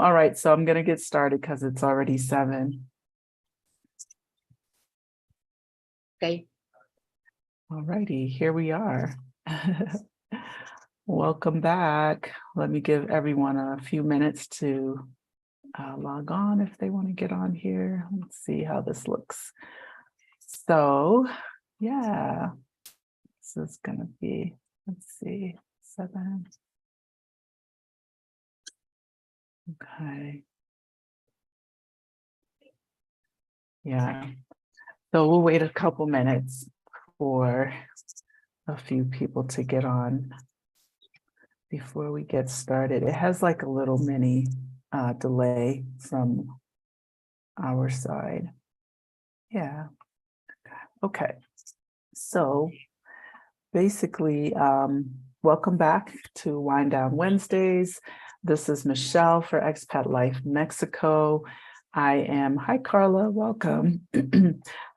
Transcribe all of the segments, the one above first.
All right, so I'm going to get started because it's already 7. Okay. All righty, here we are. Welcome back. Let me give everyone a few minutes to log on if they want to get on here. Let's see how this looks. So, yeah, this is going to be, let's see, 7. Okay. Yeah. So we'll wait a couple minutes for a few people to get on before we get started. It has like a little mini delay from our side. Yeah. Okay. So basically, welcome back to Wind Down Wednesdays. This is Michelle for Expat Life Mexico. Hi Carla, welcome.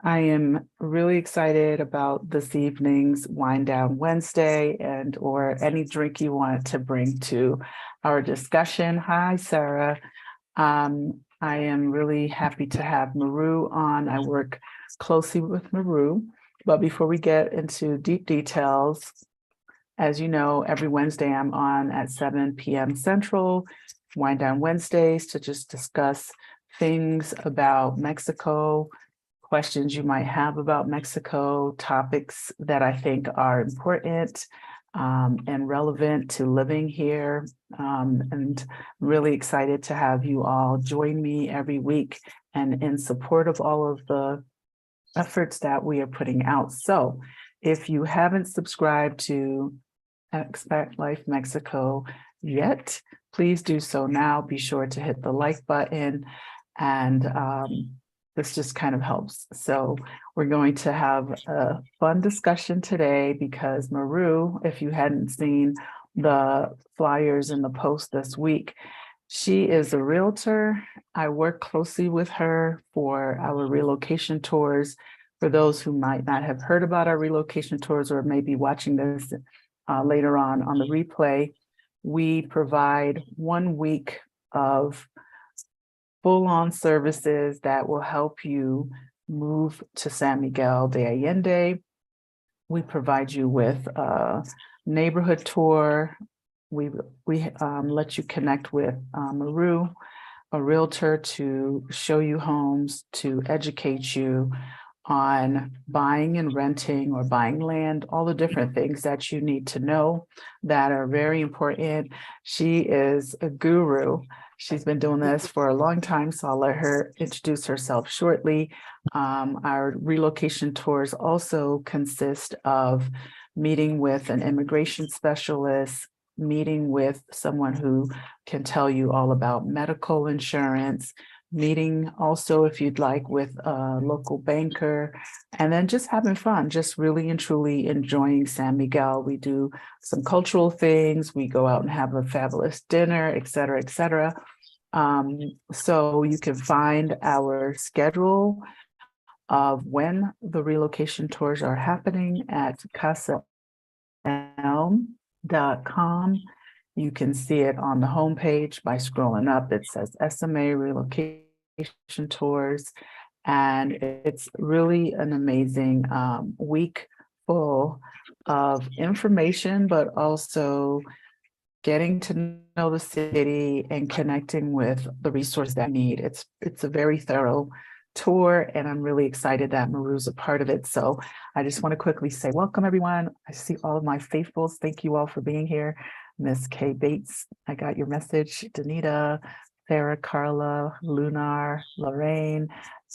I am really excited about this evening's Wind Down Wednesday or any drink you want to bring to our discussion. Hi, Sarah. I am really happy to have Maru on. I work closely with Maru, but before we get into deep details, as you know, every Wednesday I'm on at 7 p.m. Central, Wind Down Wednesdays, to just discuss things about Mexico, questions you might have about Mexico, topics that I think are important and relevant to living here. And really excited to have you all join me every week and in support of all of the efforts that we are putting out. So if you haven't subscribed to Expat Life Mexico yet, please do so now. Be sure to hit the like button, and this just kind of helps. So we're going to have a fun discussion today because Maru, if you hadn't seen the flyers in the post this week, she is a realtor. I work closely with her for our relocation tours. For those who might not have heard about our relocation tours or may be watching this later on the replay, we provide 1 week of full-on services that will help you move to San Miguel de Allende. We provide you with a neighborhood tour. We let you connect with Maru, a realtor, to show you homes, to educate you on buying and renting or buying land, all the different things that you need to know that are very important. She is a guru. She's been doing this for a long time, so I'll let her introduce herself shortly. Our relocation tours also consist of meeting with an immigration specialist, meeting with someone who can tell you all about medical insurance, meeting also, if you'd like, with a local banker, and then just having fun, just really and truly enjoying San Miguel. We do some cultural things. We go out and have a fabulous dinner, et cetera, et cetera. So you can find our schedule of when the relocation tours are happening at Casa ELM.com. You can see it on the homepage by scrolling up. It says SMA Relocation Tours, and it's really an amazing week full of information, but also getting to know the city and connecting with the resources that you need. It's a very thorough tour, and I'm really excited that Maru's a part of it. So I just want to quickly say welcome, everyone. I see all of my faithfuls. Thank you all for being here. Miss Kay Bates, I got your message. Danita, Sarah, Carla, Lunar, Lorraine,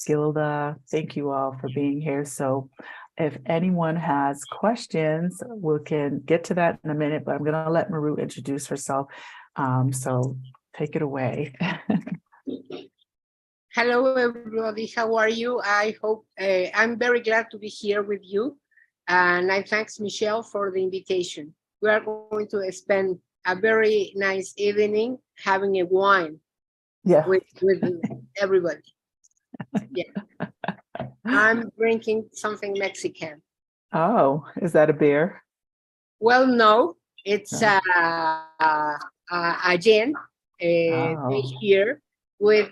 Gilda, thank you all for being here. So if anyone has questions, we can get to that in a minute, but I'm going to let Maru introduce herself. So take it away. Hello, everybody. How are you? I hope I'm very glad to be here with you. And I thanks Michelle for the invitation. We are going to spend a very nice evening having a wine with everybody. Yeah. I'm drinking something Mexican. Oh, is that a beer? Well, no, it's a gin. dish Oh, here with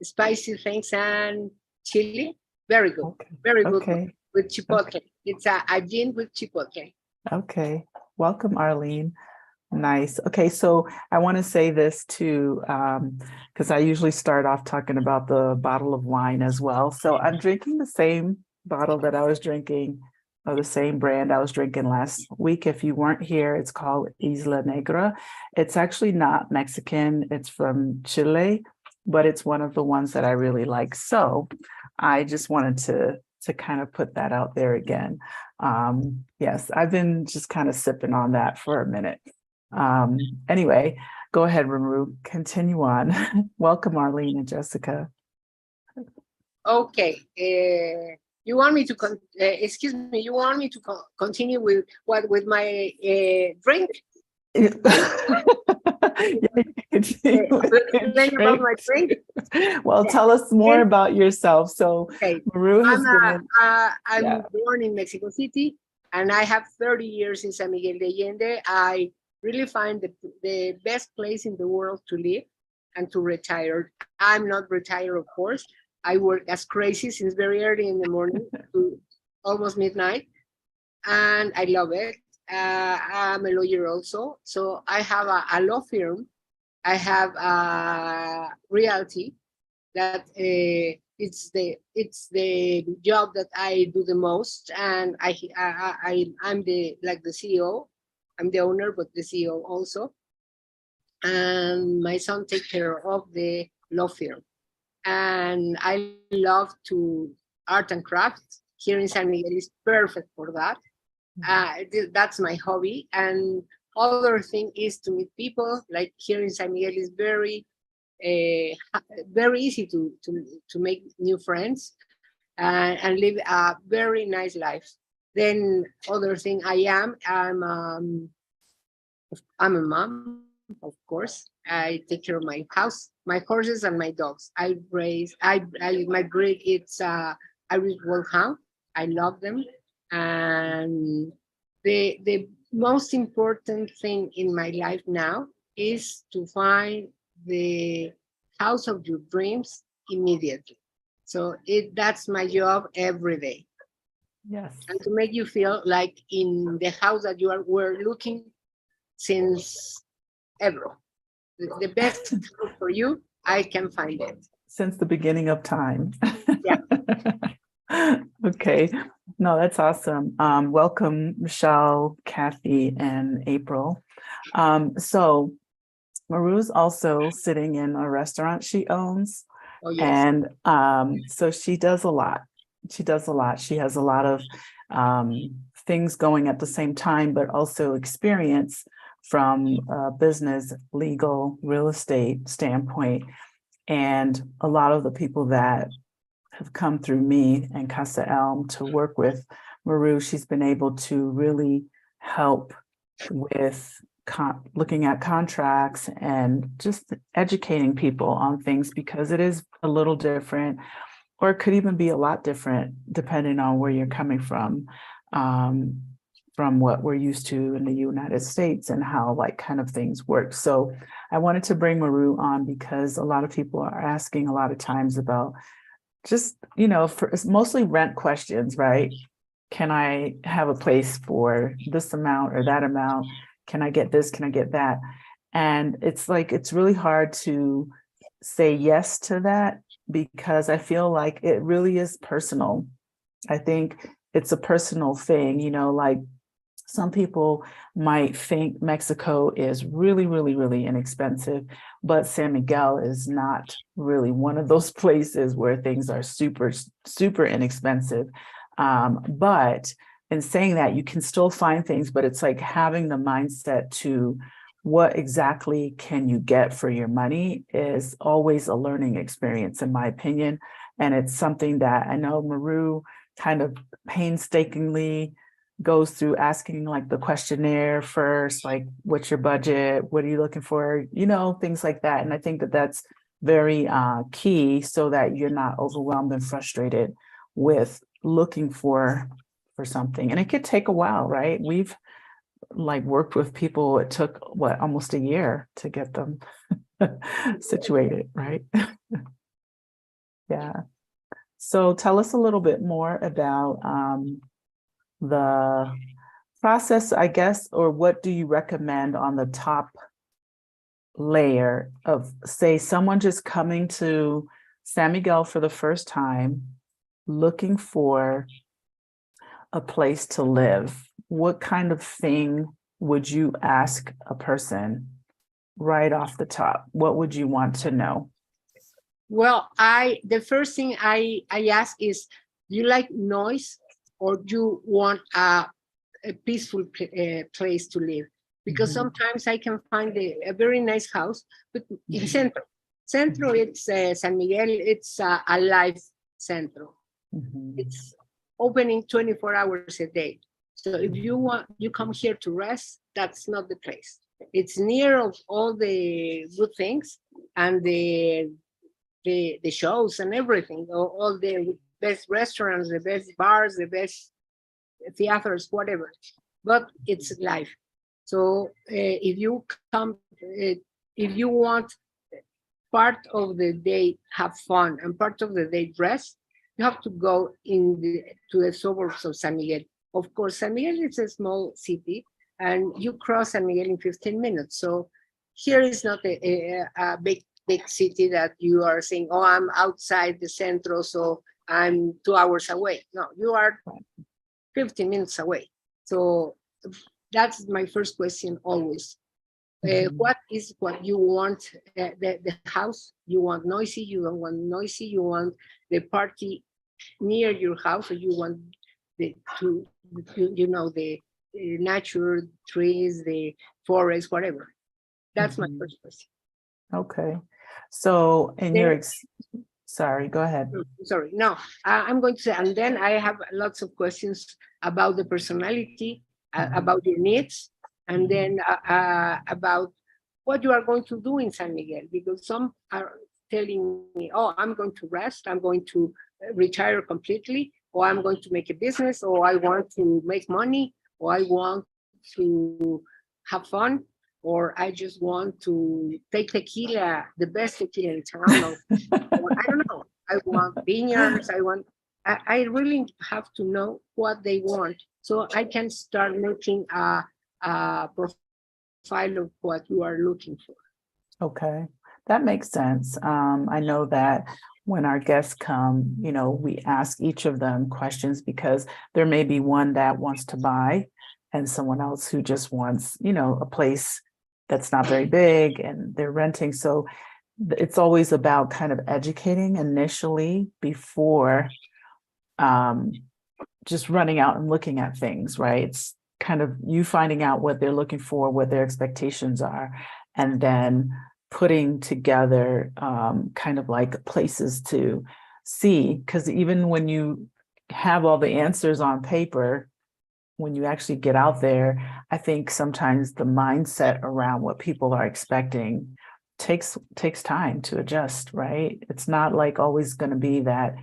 spicy things and chili. Very good, okay. very good Okay. with chipotle. It's a gin with chipotle. Okay. Welcome, Arlene. Nice. Okay, so I want to say this too, because I usually start off talking about the bottle of wine as well. So I'm drinking the same bottle that I was drinking, or the same brand I was drinking last week. If you weren't here, it's called Isla Negra. It's actually not Mexican, it's from Chile, but it's one of the ones that I really like. So I just wanted to kind of put that out there again. Yes, I've been just kind of sipping on that for a minute. Anyway, go ahead, Maru, continue on. Welcome, Arlene and Jessica. Okay. You want me to excuse me? You want me to continue with what with my drink? Yeah, you can continue with your Explain about my drink. drink. Well, Yeah. tell us more about yourself. So Okay. Maru has been in, I'm yeah. born in Mexico City, and I have 30 years in San Miguel de Allende. I really find the best place in the world to live and to retire. I'm not retired, of course. I work as crazy since very early in the morning to almost midnight, and I love it. I'm a lawyer also, so I have a law firm. I have a realty that it's the job that I do the most, and I'm the like the CEO. I'm the owner, but the CEO also. And my son takes care of the law firm. And I love to art and crafts. Here in San Miguel is perfect for that. That's my hobby. And other thing is to meet people. Like here in San Miguel is very easy to make new friends and live a very nice life. Then other thing I'm a mom, of course. I take care of my house, my horses, and my dogs. My breed. It's Irish Wolfhound. I love them, and the most important thing in my life now is to find the house of your dreams immediately. So that's my job every day, Yes. and to make you feel like in the house that were looking since ever. The best house for you, I can find it. Since the beginning of time. Yeah. Okay. No, that's awesome. Welcome, Michelle, Kathy, and April. So Maru's also sitting in a restaurant she owns. Oh, yes. And so she does a lot. She does a lot. She has a lot of things going at the same time, but also experience from a business, legal, real estate standpoint. And a lot of the people that have come through me and Casa ELM to work with Maru, she's been able to really help with looking at contracts and just educating people on things, because it is a little different, or it could even be a lot different depending on where you're coming from what we're used to in the United States and how like kind of things work. So I wanted to bring Maru on because a lot of people are asking a lot of times about just, it's mostly rent questions, right? Can I have a place for this amount or that amount? Can I get this? Can I get that? And it's like, it's really hard to say yes to that, because I feel like it really is personal. I think it's a personal thing, like some people might think Mexico is really, really, really inexpensive, but San Miguel is not really one of those places where things are super, super inexpensive. But in saying that, you can still find things, but it's like having the mindset to what exactly can you get for your money is always a learning experience, in my opinion. And it's something that I know Maru kind of painstakingly goes through, asking like the questionnaire first, like what's your budget, what are you looking for, things like that. And I think that that's very key, so that you're not overwhelmed and frustrated with looking for something. And it could take a while, right? like worked with people. It took what, almost a year to get them situated, right? Yeah. So tell us a little bit more about the process, I guess, or what do you recommend on the top layer of, say, someone just coming to San Miguel for the first time, looking for a place to live? What kind of thing would you ask a person right off the top? What would you want to know? Well, the first thing I ask is, do you like noise or do you want a peaceful place to live? Because sometimes I can find a very nice house, but in Centro, it's San Miguel, it's a life centro. It's opening 24 hours a day. So if you come here to rest, that's not the place. It's near of all the good things and the shows and everything, all the best restaurants, the best bars, the best theaters, whatever. But it's life. So if you come, if you want part of the day have fun and part of the day rest, you have to go to the suburbs of San Miguel. Of course, San Miguel is a small city, and you cross San Miguel in 15 minutes. So here is not a big city that you are saying, oh, I'm outside the centro, so I'm 2 hours away. No, you are 15 minutes away. So that's my first question always. What is what you want, the house? You want noisy, you don't want noisy, you want the party near your house, or you want the nature, trees, the forest, whatever. That's my first question. Okay. So in your, sorry, go ahead. Sorry, no, I'm going to say, and then I have lots of questions about the personality, about your needs, and then about what you are going to do in San Miguel, because some are telling me, oh, I'm going to rest, I'm going to retire completely, or I'm going to make a business, or I want to make money, or I want to have fun, or I just want to take tequila, the best tequila in town, or I don't know, I want vineyards, I really have to know what they want, so I can start making a profile of what you are looking for. Okay, that makes sense. I know that when our guests come, we ask each of them questions because there may be one that wants to buy and someone else who just wants, a place that's not very big and they're renting. So it's always about kind of educating initially before just running out and looking at things, right? It's kind of you finding out what they're looking for, what their expectations are, and then putting together kind of like places to see. Because even when you have all the answers on paper, when you actually get out there, I think sometimes the mindset around what people are expecting takes time to adjust, right? It's not like always going to be that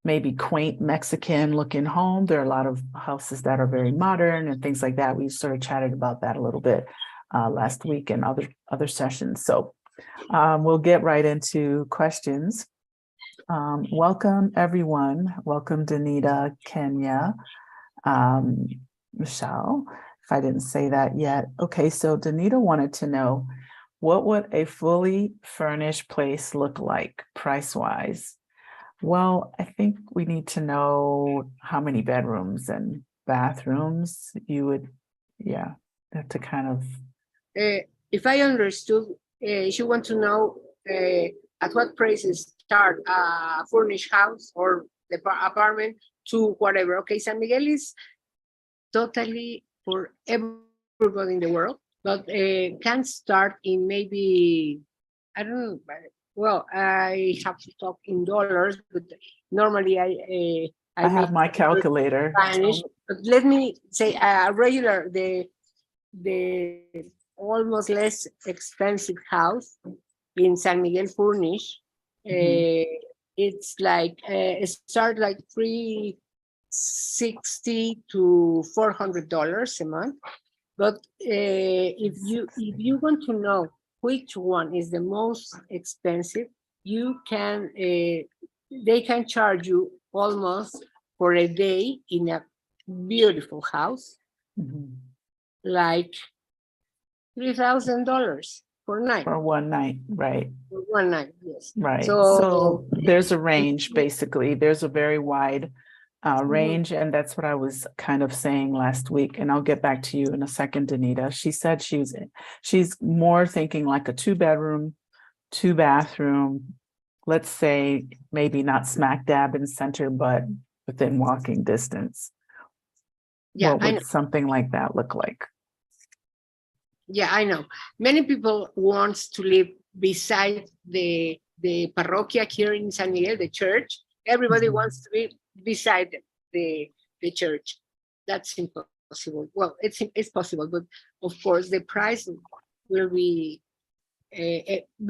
maybe quaint Mexican looking home. There are a lot of houses that are very modern and things like that. We sort of chatted about that a little bit last week and other sessions. So we'll get right into questions. Welcome everyone. Welcome Danita, Kenya, Michelle, if I didn't say that yet. Okay, so Danita wanted to know, what would a fully furnished place look like price-wise? Well, I think we need to know how many bedrooms and bathrooms you would, have to kind of. If I understood, you want to know at what prices start a furnished house or the apartment to whatever. Okay, San Miguel is totally for everybody in the world, but can start in maybe, I don't know, well, I have to talk in dollars, but normally I have my calculator. Spanish, but let me say a regular, the almost less expensive house in San Miguel furnished. It's like start like $360 to $400 a month, But if you want to know which one is the most expensive, you can they can charge you almost for a day in a beautiful house, Mhm. like $3,000 for night, For one night, right, for one night. Yes. right. So So there's a range, basically. There's a very wide range, and that's what I was kind of saying last week. And I'll get back to you in a second, Danita. She said she's more thinking like a 2-bedroom, 2-bathroom, let's say maybe not smack dab in center, but within walking distance. yeah, What I know. would something like that look like? Yeah, I know. Many people wants to live beside the parroquia here in San Miguel, the church. Everybody Mhm. wants to be beside the church. That's impossible. Well, it's possible, but of course the price will be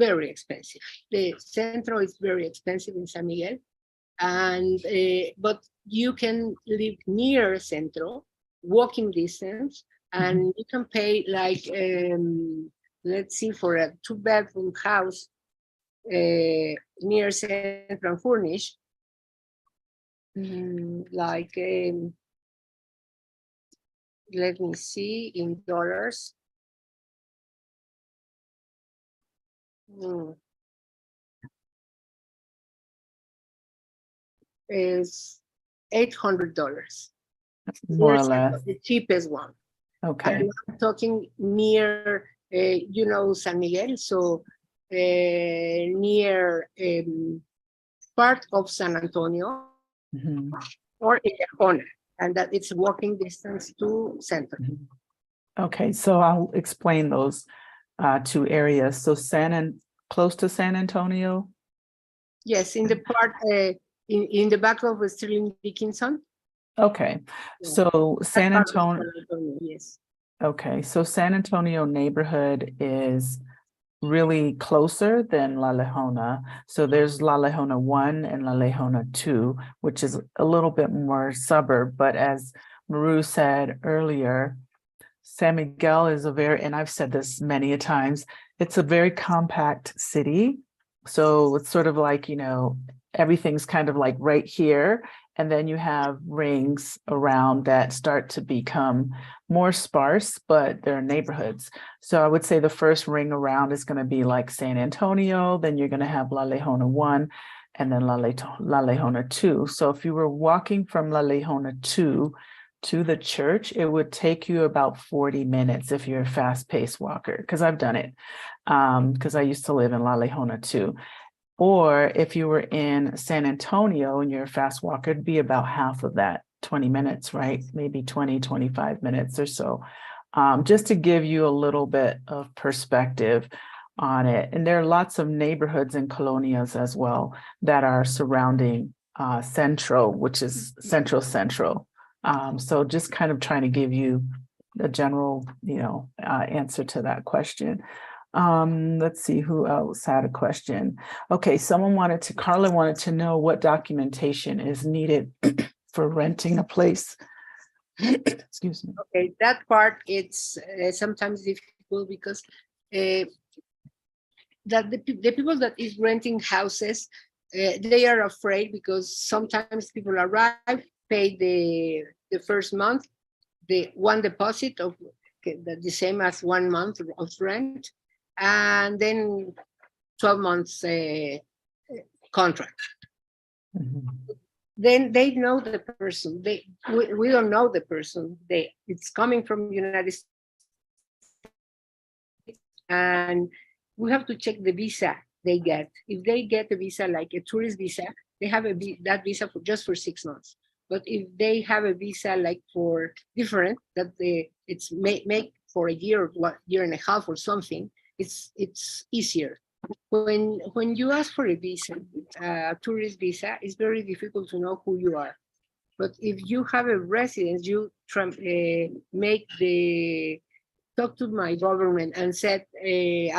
very expensive. The centro is very expensive in San Miguel, and but you can live near centro, walking distance, and you can pay like let's see, for a 2-bedroom house near centro and furnished, like let me see in dollars. Is $800. More or Near less. the cheapest one. Okay. And I'm talking near, San Miguel, so near part of San Antonio Mhm. or Illajona, and that it's walking distance to center. Mhm. Okay, so I'll explain those two areas. So close to San Antonio. Yes, in the part in the back of Sterling Dickinson. Okay, Yeah, so that San part of Antonio. San Antonio, yes. Okay, so San Antonio neighborhood is really closer than La Lejona. So there's La Lejona 1 and La Lejona 2, which is a little bit more suburb. But as Maru said earlier, San Miguel is and I've said this many a times, it's a very compact city. So it's sort of like, everything's kind of like right here. And then you have rings around that start to become more sparse, but they're neighborhoods. So I would say the first ring around is going to be like San Antonio, then you're going to have La Lejona 1, and then La Lejona 2. So if you were walking from La Lejona 2 to the church, it would take you about 40 minutes if you're a fast-paced walker, because I've done it, because I used to live in La Lejona too. Or if you were in San Antonio and you're a fast walker, it'd be about half of that, 20 minutes, right? Maybe 20, 25 minutes or so, just to give you a little bit of perspective on it. And there are lots of neighborhoods and colonias as well that are surrounding Centro, which is Central. So just kind of trying to give you a general, answer to that question. Let's see who else had a question. Okay, Carla wanted to know what documentation is needed for renting a place. Excuse me. Okay, that part it's sometimes difficult because that the people that is renting houses, they are afraid because sometimes people arrive, pay the first month, the one deposit of the same as 1 month of rent, and then 12 months contract. Mhm. Then they know the person. We don't know the person. It's coming from the United States, and we have to check the visa they get. If they get a visa like a tourist visa, they have that visa just for 6 months. But if they have a visa like for different, that it's make for a year or year and a half or something, it's easier. When you ask for a visa, a tourist visa, it's very difficult to know who you are. But if you have a residence, you talk to my government and said,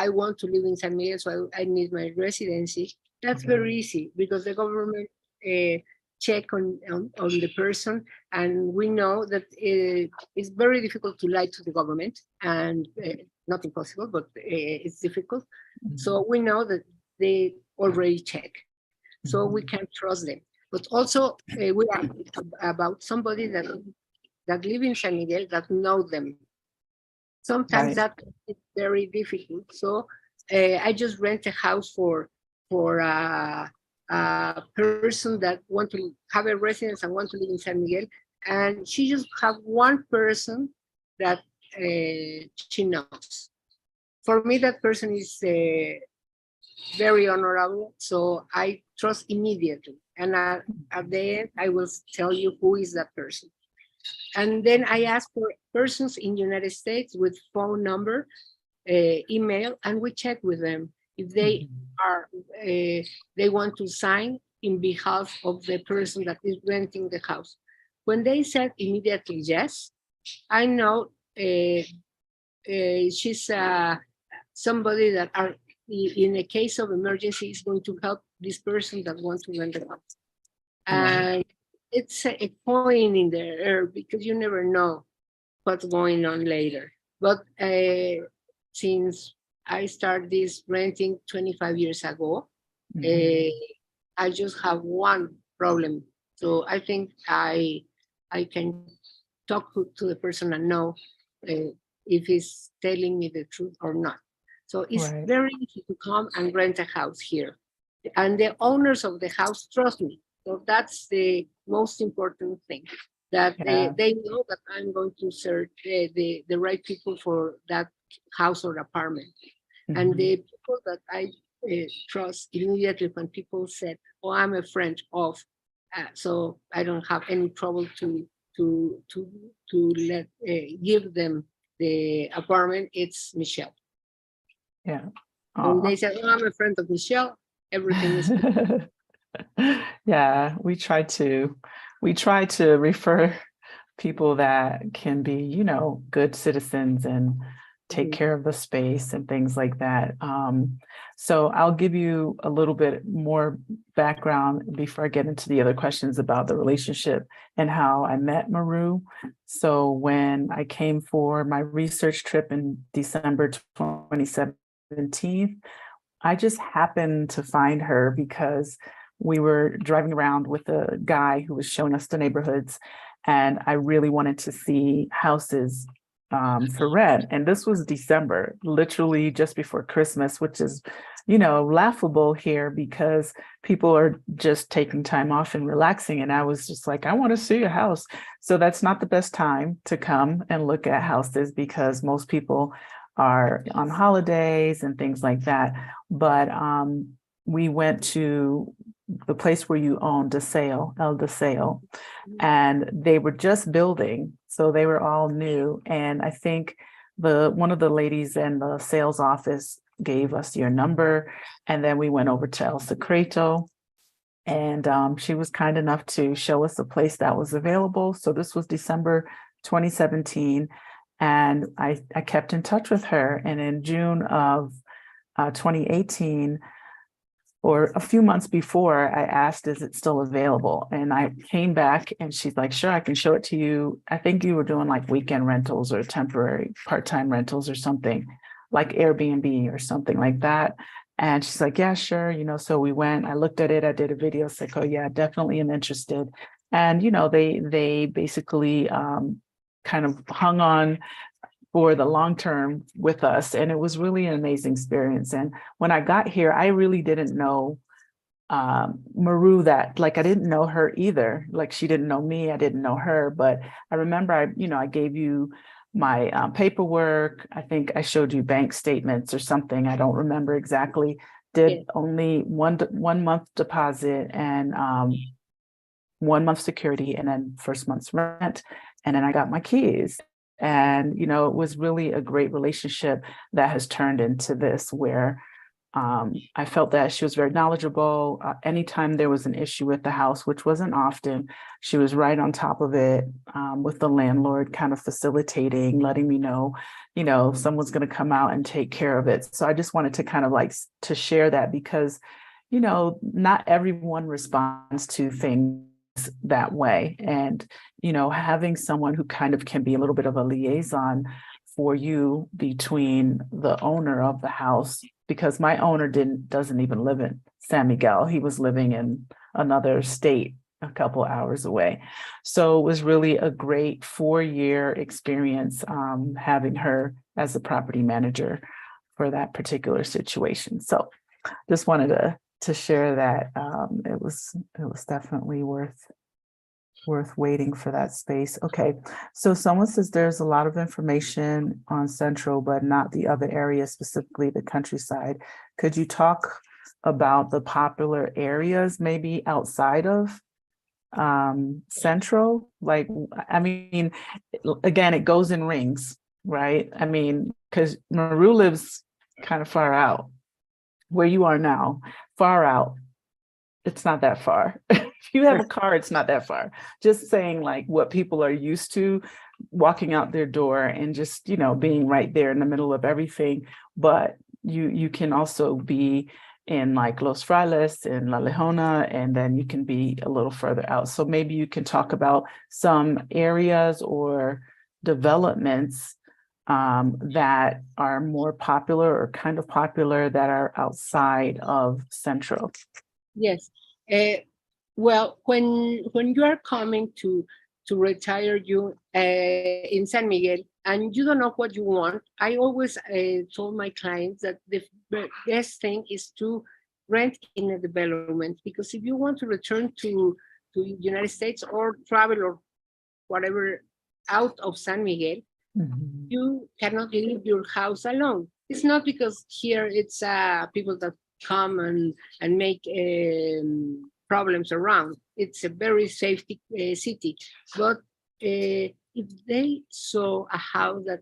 I want to live in San Miguel, so I need my residency. That's very easy because the government check on the person, and we know that it's very difficult to lie to the government, and not impossible, but it's difficult. So we know that they already check, so we can trust them. But also we are about somebody that live in San Miguel, that know them. Sometimes Right. that is very difficult. So I just rent a house for a person that want to have a residence and want to live in San Miguel, and she just have one person that she knows. For me, that person is very honorable, so I trust immediately. And at the end, I will tell you who is that person. And then I ask for persons in United States with phone number, email, and we check with them if they are they want to sign in behalf of the person that is renting the house. When they said immediately yes, I know she's somebody that are in a case of emergency is going to help this person that wants to rent the house. And it's a coin in the air because you never know what's going on later. But since I started this renting 25 years ago, I just have one problem. So I think I can talk to the person and know if he's telling me the truth or not. So it's very easy to come and rent a house here. And the owners of the house trust me. So that's the most important thing, that they know that I'm going to search the right people for that house or apartment. And the people that I trust immediately when people said, oh, I'm a friend of, so I don't have any trouble to let give them the apartment, it's Michelle. Yeah. And they said, oh, I'm a friend of Michelle, everything is good. Yeah, we try to refer people that can be, you know, good citizens and take care of the space and things like that. So I'll give you a little bit more background before I get into the other questions about the relationship and how I met Maru. So when I came for my research trip in December 2017, I just happened to find her because we were driving around with a guy who was showing us the neighborhoods, and I really wanted to see houses for rent. And this was December, literally just before Christmas, which is, you know, laughable here because people are just taking time off and relaxing. And I was just like, I want to see a house. So that's not the best time to come and look at houses because most people are on holidays and things like that. But we went to the place where you own DeSale, El DeSale, and they were just building. So they were all new. And I think one of the ladies in the sales office gave us your number. And then we went over to El Secreto, and she was kind enough to show us a place that was available. So this was December 2017. And I kept in touch with her. And in June of 2018, or a few months before, I asked, is it still available? And I came back and she's like, sure, I can show it to you. I think you were doing like weekend rentals or temporary part-time rentals or something like Airbnb or something like that. And she's like, yeah, sure. You know, so we went, I looked at it, I did a video, it's like, oh yeah, definitely am interested. And, you know, they basically kind of hung on for the long term with us. And it was really an amazing experience. And when I got here, I really didn't know Maru, that like, I didn't know her either. Like she didn't know me, I didn't know her, but I remember I gave you my paperwork. I think I showed you bank statements or something. I don't remember exactly. Did only one month deposit and 1 month security and then first month's rent. And then I got my keys. And, you know, it was really a great relationship that has turned into this where I felt that she was very knowledgeable. Anytime there was an issue with the house, which wasn't often, she was right on top of it with the landlord, kind of facilitating, letting me know, you know, someone's going to come out and take care of it. So I just wanted to kind of like to share that because, you know, not everyone responds to things that way. And, having someone who kind of can be a little bit of a liaison for you between the owner of the house, because my owner doesn't even live in San Miguel. He was living in another state a couple hours away. So it was really a great 4-year experience having her as a property manager for that particular situation. So just wanted to share that. It was definitely worth waiting for that space. Okay, so someone says there's a lot of information on Central, but not the other areas, specifically the countryside. Could you talk about the popular areas maybe outside of Central? Like, I mean, again, it goes in rings, right? I mean, because Maru lives kind of far out. Where you are now, far out. It's not that far. If you have a car, it's not that far. Just saying, like, what people are used to, walking out their door and just, being right there in the middle of everything. But you can also be in like Los Frailes and La Lejona, and then you can be a little further out. So maybe you can talk about some areas or developments that are more popular or kind of popular that are outside of Central. Yes. Well, when you are coming to retire you in San Miguel and you don't know what you want, I always told my clients that the best thing is to rent in a development, because if you want to return to United States or travel or whatever out of San Miguel, you cannot leave your house alone. It's not because here it's people that come and make problems around. It's a very safe city. But if they saw a house that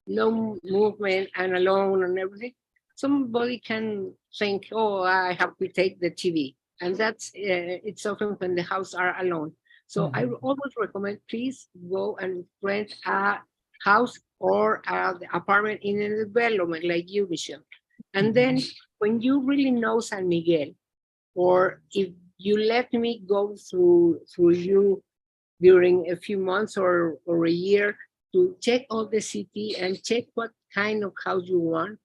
no movement and alone and everything, somebody can think, oh, I have to take the TV. And that's, it's often when the house are alone. So I always recommend, please go and rent a house or the apartment in a development like you, Michelle. And then when you really know San Miguel, or if you let me go through you during a few months or a year to check all the city and check what kind of house you want,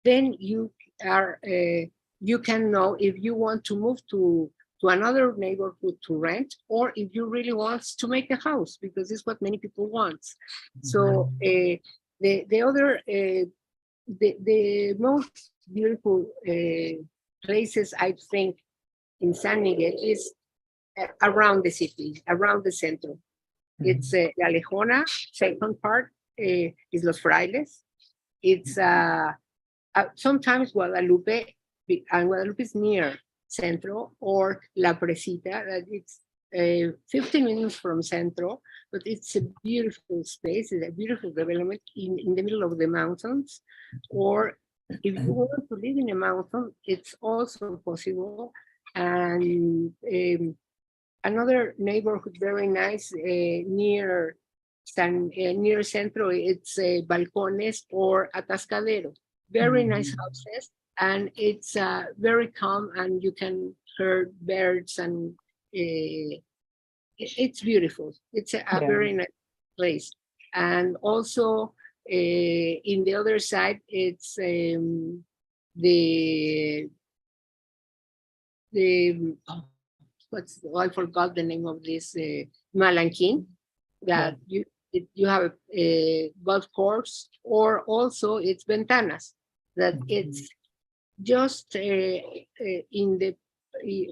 then you can know if you want to move to another neighborhood to rent, or if you really want to make a house, because it's what many people want. So the most beautiful places, I think, in San Miguel is around the city, around the center. It's La Lejona, second part is Los Frailes. It's sometimes Guadalupe, and Guadalupe is near Centro, or La Presita, that it's 15 minutes from Centro, but it's a beautiful space, it's a beautiful development in the middle of the mountains. Or if you want to live in a mountain, it's also possible. And another neighborhood very nice near Centro, it's Balcones or Atascadero. Very nice houses, and it's very calm, and you can hear birds, and it's beautiful. It's a very nice place. And also in the other side, it's I forgot the name of this Malanquin, that you have a golf course, or also it's Ventanas, that it's just in the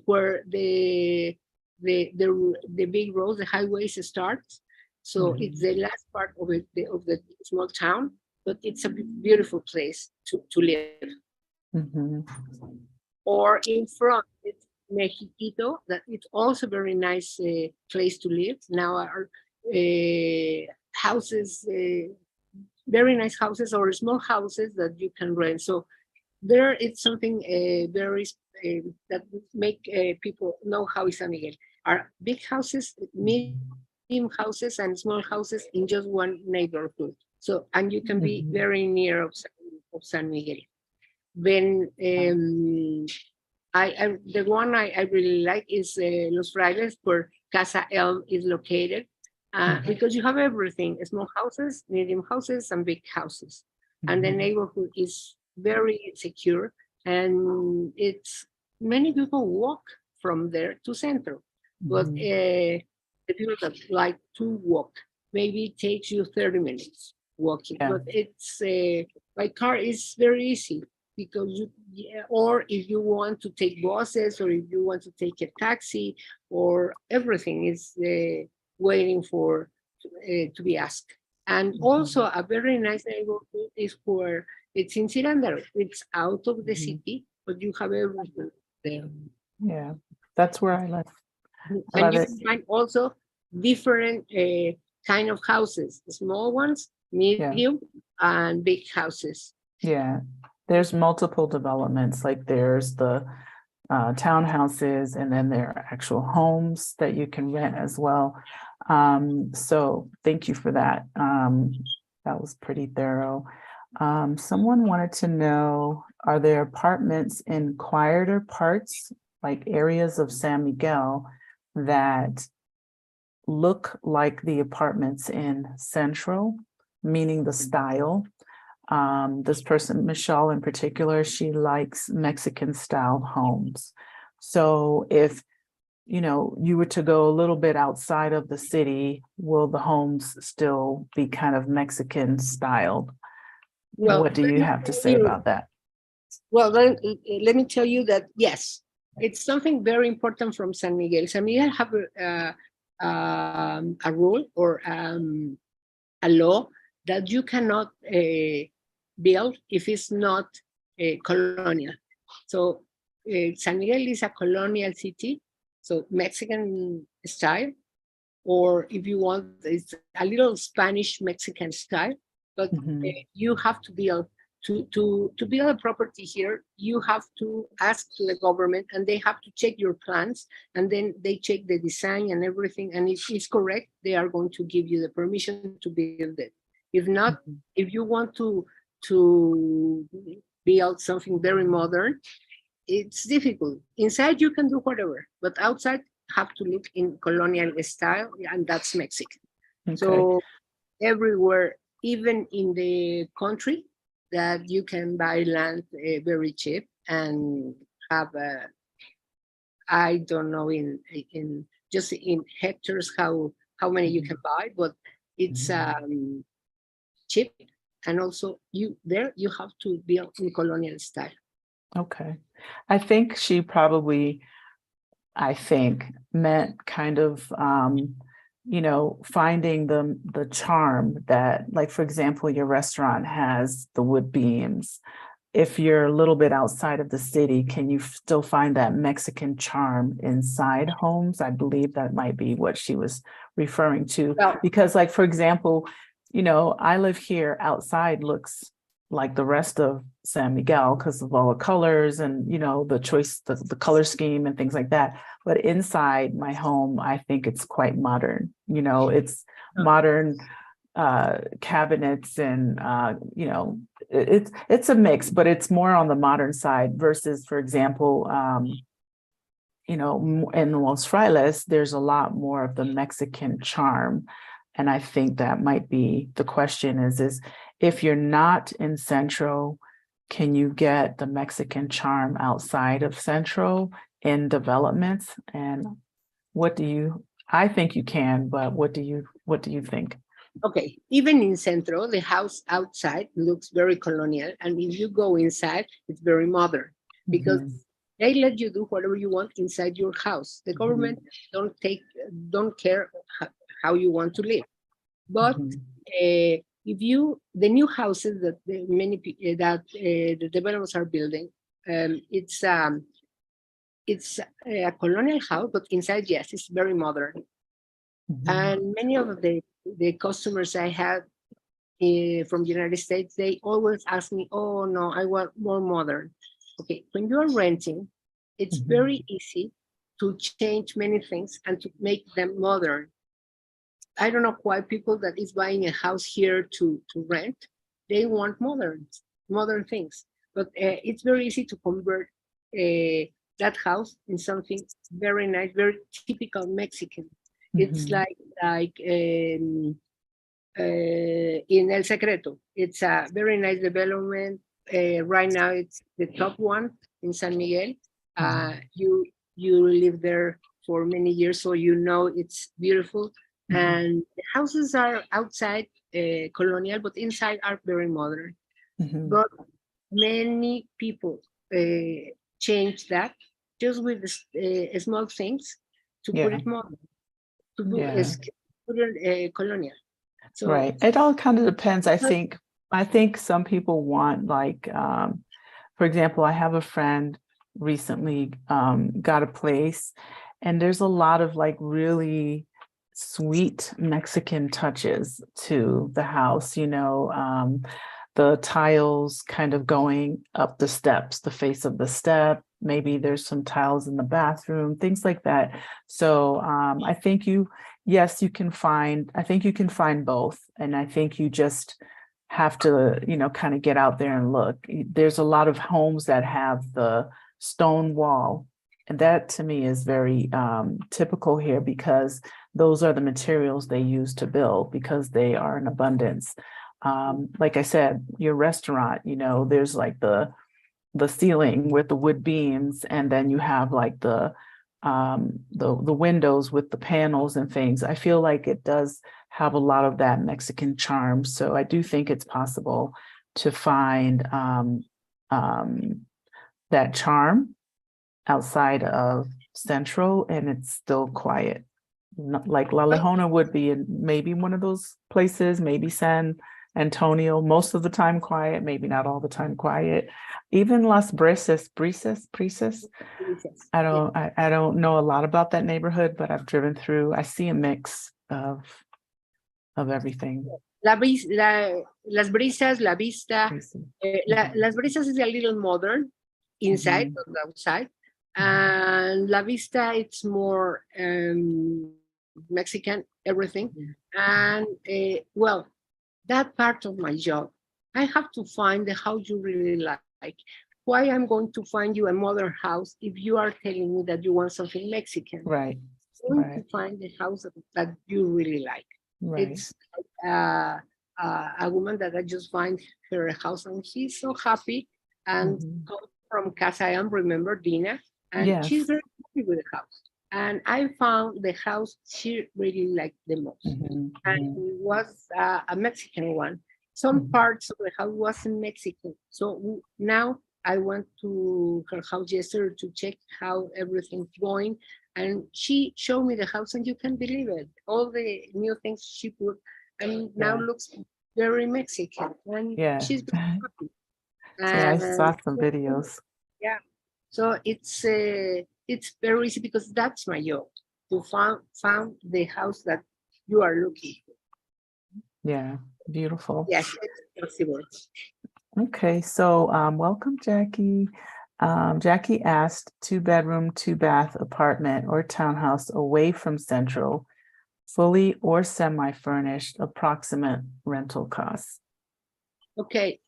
where the big road, the highways starts. So it's the last part of the small town, but it's a beautiful place to live. Or in front, it's Mexiquito, that it's also very nice place to live. Now our houses, very nice houses or small houses that you can rent. So there it's something very that make people know how is San Miguel. Are big houses, medium houses, and small houses in just one neighborhood. So, and you can be very near of San Miguel. Then The one I really like is Los Frailes, where Casa ELM is located, because you have everything: small houses, medium houses, and big houses, and the neighborhood is very secure, and it's many people walk from there to Centro, but the people that like to walk, maybe it takes you 30 minutes walking, but it's by car is very easy, because or if you want to take buses, or if you want to take a taxi, or everything is waiting for to be asked. And also a very nice neighborhood is where it's in Cirandaro. It's out of the city, but you have everything there. Yeah, that's where I live. And you can find also different kind of houses, small ones, medium, and big houses. Yeah, there's multiple developments, like there's the townhouses, and then there are actual homes that you can rent as well. So thank you for that. That was pretty thorough. Someone wanted to know, are there apartments in quieter parts, like areas of San Miguel, that look like the apartments in Central, meaning the style? This person, Michelle in particular, she likes Mexican style homes. So if, you know, you were to go a little bit outside of the city, will the homes still be kind of Mexican styled? Well, what do you have to say about that? Well, let me tell you that, yes, it's something very important from San Miguel. San Miguel have a rule or a law that you cannot build if it's not colonial. So San Miguel is a colonial city, so Mexican style, or if you want, it's a little Spanish Mexican style, but you have to build, to build a property here, you have to ask the government, and they have to check your plans, and then they check the design and everything, and if it's correct, they are going to give you the permission to build it. If not, if you want to build something very modern, it's difficult. Inside you can do whatever, but outside have to look in colonial style, and that's Mexican. Okay. So everywhere, even in the country, that you can buy land very cheap and have I don't know in just in hectares how many you can buy, but it's cheap, and also you have to build in colonial style. Okay, I think she probably, meant kind of you know, finding the charm that, like, for example, your restaurant has the wood beams. If you're a little bit outside of the city, can you still find that Mexican charm inside homes? I believe that might be what she was referring to. Well, because, like, for example, you know, I live here, outside looks like the rest of San Miguel because of all the colors and, you know, the choice, the color scheme and things like that. But inside my home, I think it's quite modern. You know, it's modern cabinets and, you know, it's a mix, but it's more on the modern side versus, for example, you know, in Los Frailes, there's a lot more of the Mexican charm. And I think that might be the question is if you're not in Centro, can you get the Mexican charm outside of Centro in developments? And I think you can, but what do you think? Okay, even in Centro, the house outside looks very colonial. And if you go inside, it's very modern because they let you do whatever you want inside your house. The government don't care how you want to live. But if the new houses that the developers are building, it's a colonial house, but inside, yes, it's very modern. And many of the customers I had from the United States, they always ask me, oh no, I want more modern. Okay, when you are renting, it's very easy to change many things and to make them modern. I don't know why people that is buying a house here to rent, they want modern things. But it's very easy to convert that house in something very nice, very typical Mexican. It's like in El Secreto. It's a very nice development. Right now, it's the top one in San Miguel. You live there for many years, so you know it's beautiful. And the houses are outside colonial, but inside are very modern. But many people change that just with small things to put it modern, to put it colonial. So, right. It all kind of depends. I think some people want, like, for example, I have a friend recently got a place, and there's a lot of like really sweet Mexican touches to the house, you know, the tiles kind of going up the steps, the face of the step. Maybe there's some tiles in the bathroom, things like that. So I think yes, you can find, I think you can find both. And I think you just have to, you know, kind of get out there and look. There's a lot of homes that have the stone wall. And that to me is very typical here, because those are the materials they use to build, because they are in abundance. Like I said, your restaurant, you know, there's like the ceiling with the wood beams, and then you have like the windows with the panels and things. I feel like it does have a lot of that Mexican charm. So I do think it's possible to find that charm outside of Central, and it's still quiet. Like La Lejona would be in maybe one of those places, maybe San Antonio, most of the time quiet, maybe not all the time quiet. Even Las Brisas, I don't know a lot about that neighborhood, but I've driven through. I see a mix of everything. Las Brisas, La Vista. Las Brisas is a little modern inside, not outside. And La Vista, it's more Mexican, everything. And well, that part of my job, I have to find the house you really like. Why I'm going to find you a modern house if you are telling me that you want something Mexican? Right. I'm going to find the house that you really like. Right. It's a woman that I just find her a house, and she's so happy. And from Casa ELM, remember Dina? And she's very happy with the house. And I found the house she really liked the most. And it was a Mexican one. Some parts of the house wasn't Mexican. So now I went to her house yesterday to check how everything's going. And she showed me the house, and you can believe it. All the new things she put, and now looks very Mexican. And she's very happy. I saw some videos. Yeah. So it's very easy, because that's my job, to find the house that you are looking for. Yeah, beautiful. Yes, it's possible. Okay, so welcome, Jackie. Jackie asked 2-bedroom, 2-bath apartment or townhouse away from Central, fully or semi-furnished, approximate rental costs. Okay,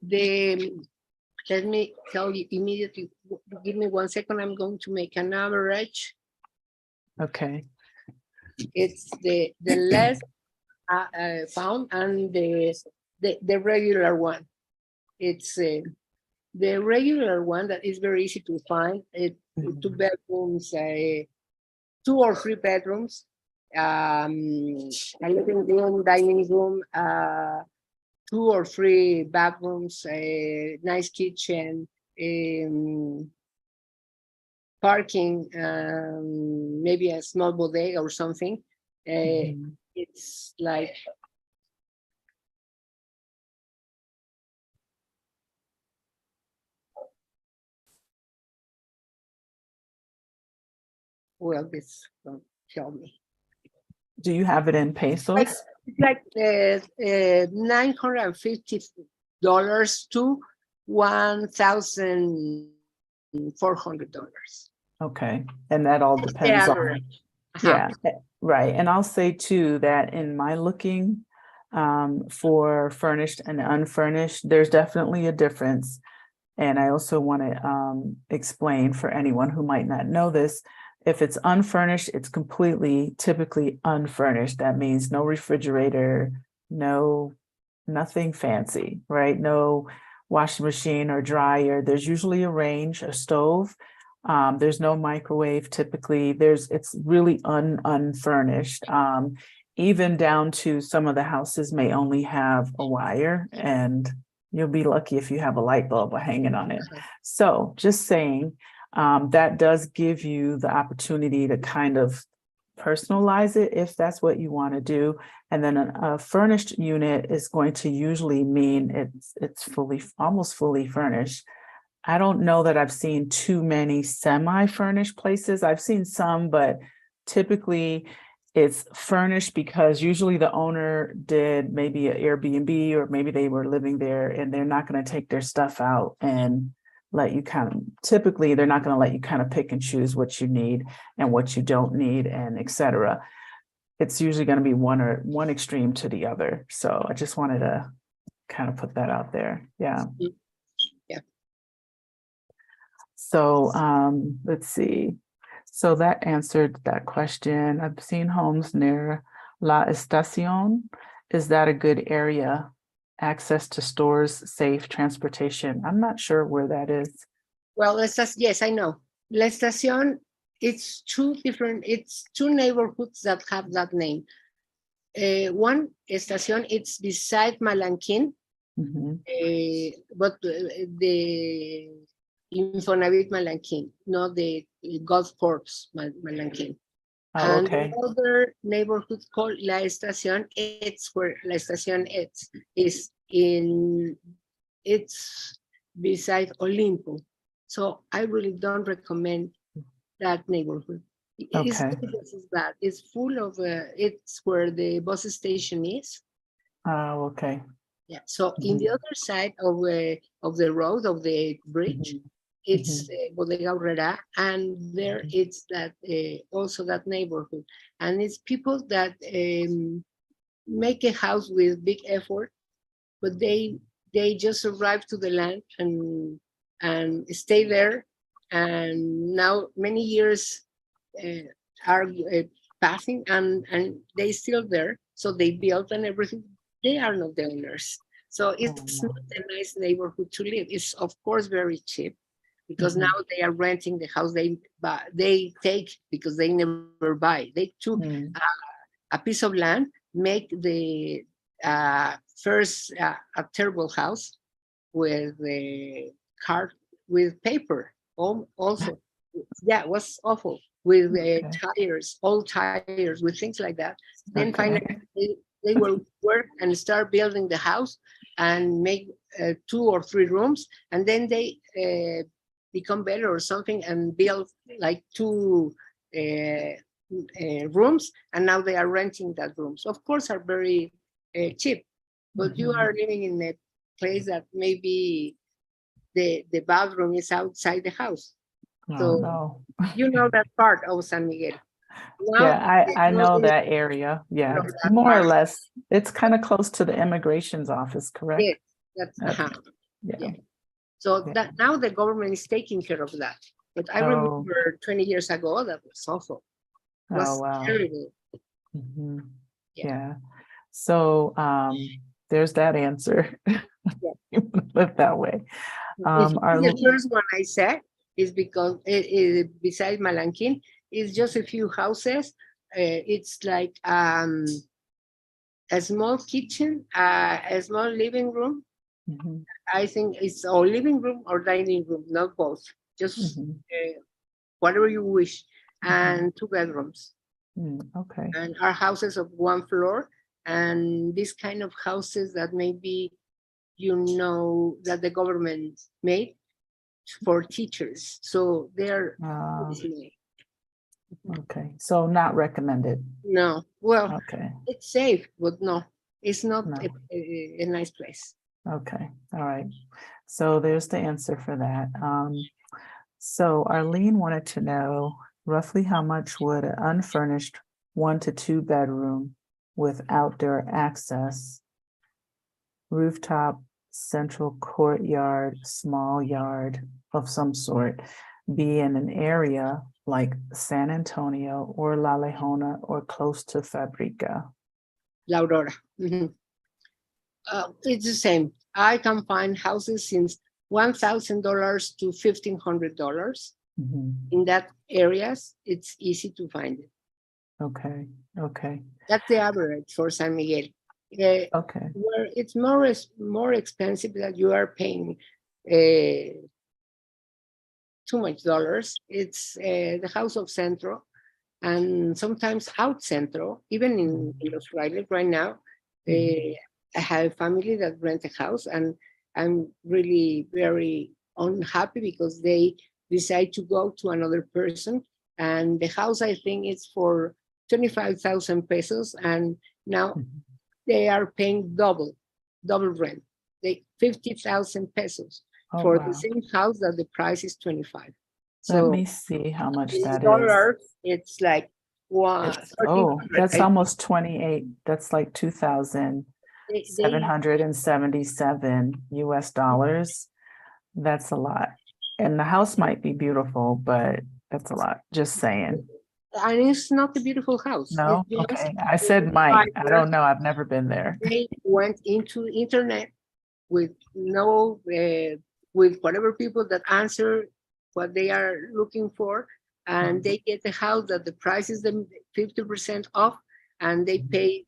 let me tell you immediately. Give me 1 second. I'm going to make an average. Okay. It's the less found and the regular one. It's the regular one that is very easy to find. 2 bedrooms, 2 or 3 bedrooms, a living room, dining room, 2 or 3 bathrooms, a nice kitchen, parking, maybe a small bodega or something. It's like well, this don't tell me. Do you have it in pesos? It's like $950 to $1,400. Okay, and that all depends on. Yeah, right. And I'll say too that in my looking for furnished and unfurnished, there's definitely a difference. And I also want to explain for anyone who might not know this, if it's unfurnished, it's typically unfurnished. That means no refrigerator, nothing fancy, right? No washing machine or dryer. There's usually a range, a stove. There's no microwave. Typically, it's really unfurnished. Even down to some of the houses may only have a wire, and you'll be lucky if you have a light bulb hanging on it. So just saying, that does give you the opportunity to kind of personalize it if that's what you want to do. And then a furnished unit is going to usually mean it's almost fully furnished. I don't know that I've seen too many semi-furnished places. I've seen some, but typically it's furnished because usually the owner did maybe an Airbnb, or maybe they were living there and they're not going to take their stuff out and let you typically they're not going to let you kind of pick and choose what you need and what you don't need, and etc. It's usually going to be one extreme to the other. So I just wanted to kind of put that out there. Yeah. Yeah. So let's see. So that answered that question. I've seen homes near La Estación. Is that a good area? Access to stores, safe transportation. I'm not sure where that is. Well, yes, I know. La Estación, it's two neighborhoods that have that name. One Estación, it's beside Malanquín, but the Infonavit Malanquín, not the golf course Malanquín. Oh, and okay. the other neighborhood called La Estación, it's where La Estación it's beside Olimpo. So I really don't recommend that neighborhood. It's bad. It's full of, it's where the bus station is. Oh, okay. Yeah. So in the other side of the road, of the bridge, it's Bodega Aurrera, and there it's that also that neighborhood, and it's people that make a house with big effort, but they just arrive to the land and stay there, and now many years are passing, and they still there, so they built and everything. They are not the owners, so it's not a nice neighborhood to live. It's of course very cheap, because now they are renting the house they take, because they never buy. They took a piece of land, make the first a terrible house with the with paper also. Yeah, it was awful, with tires, old tires, with things like that. Then finally they will work and start building the house and make 2 or 3 rooms, and then they become better or something and build like 2 rooms, and now they are renting that rooms. Of course, are very cheap, but you are living in a place that maybe the bathroom is outside the house. So you know that part of San Miguel. Now, yeah, I know that area. Yeah, more or less. It's kind of close to the immigration's office, correct? Yes, that's yeah. So that now the government is taking care of that. But I remember 20 years ago, that was awful. It was terrible. Yeah. So there's that answer. Live that way. The first one I said is because beside Malanquín, it's just a few houses. It's like a small kitchen, a small living room. I think it's a living room or dining room, not both. Just whatever you wish, and 2 bedrooms. Okay. And our houses of 1 floor, and this kind of houses that maybe that the government made for teachers. So they're okay. So not recommended. No. Well, it's safe, but no, it's not a nice place. Okay. All right. So there's the answer for that. So Arlene wanted to know roughly how much would an unfurnished 1 to 2 bedroom with outdoor access, rooftop central courtyard, small yard of some sort, be in an area like San Antonio or La Lejona or close to Fabrica? La Aurora. Mhm. It's the same. I can find houses since $1,000 to $1,500 Mhm. in that areas. It's easy to find it. Okay, okay, That's the average for San Miguel. Uh, okay. where it's more expensive that you are paying too much dollars. It's the house of Centro and sometimes out Centro, even in Los Frailes right now. Mhm. I have a family that rent a house and I'm really very unhappy because they decide to go to another person. And the house, I think, is for 25,000 pesos. And now Mhm. they are paying double rent. They 50,000 pesos Oh, for the wow. same house that the price is 25. Let So me see how much in that is. dollars, it's like Oh, 1,300. that's almost 28. That's like They 2,777 US dollars. That's a lot. And the house might be beautiful, but that's a lot. Just saying. and it's not a beautiful house. It's No? just Okay. I the said might. I buyers, don't know. I've never been there. they went into internet with no with whatever people that answer what they are looking for, and they get a house that the price is the 50% off, and they pay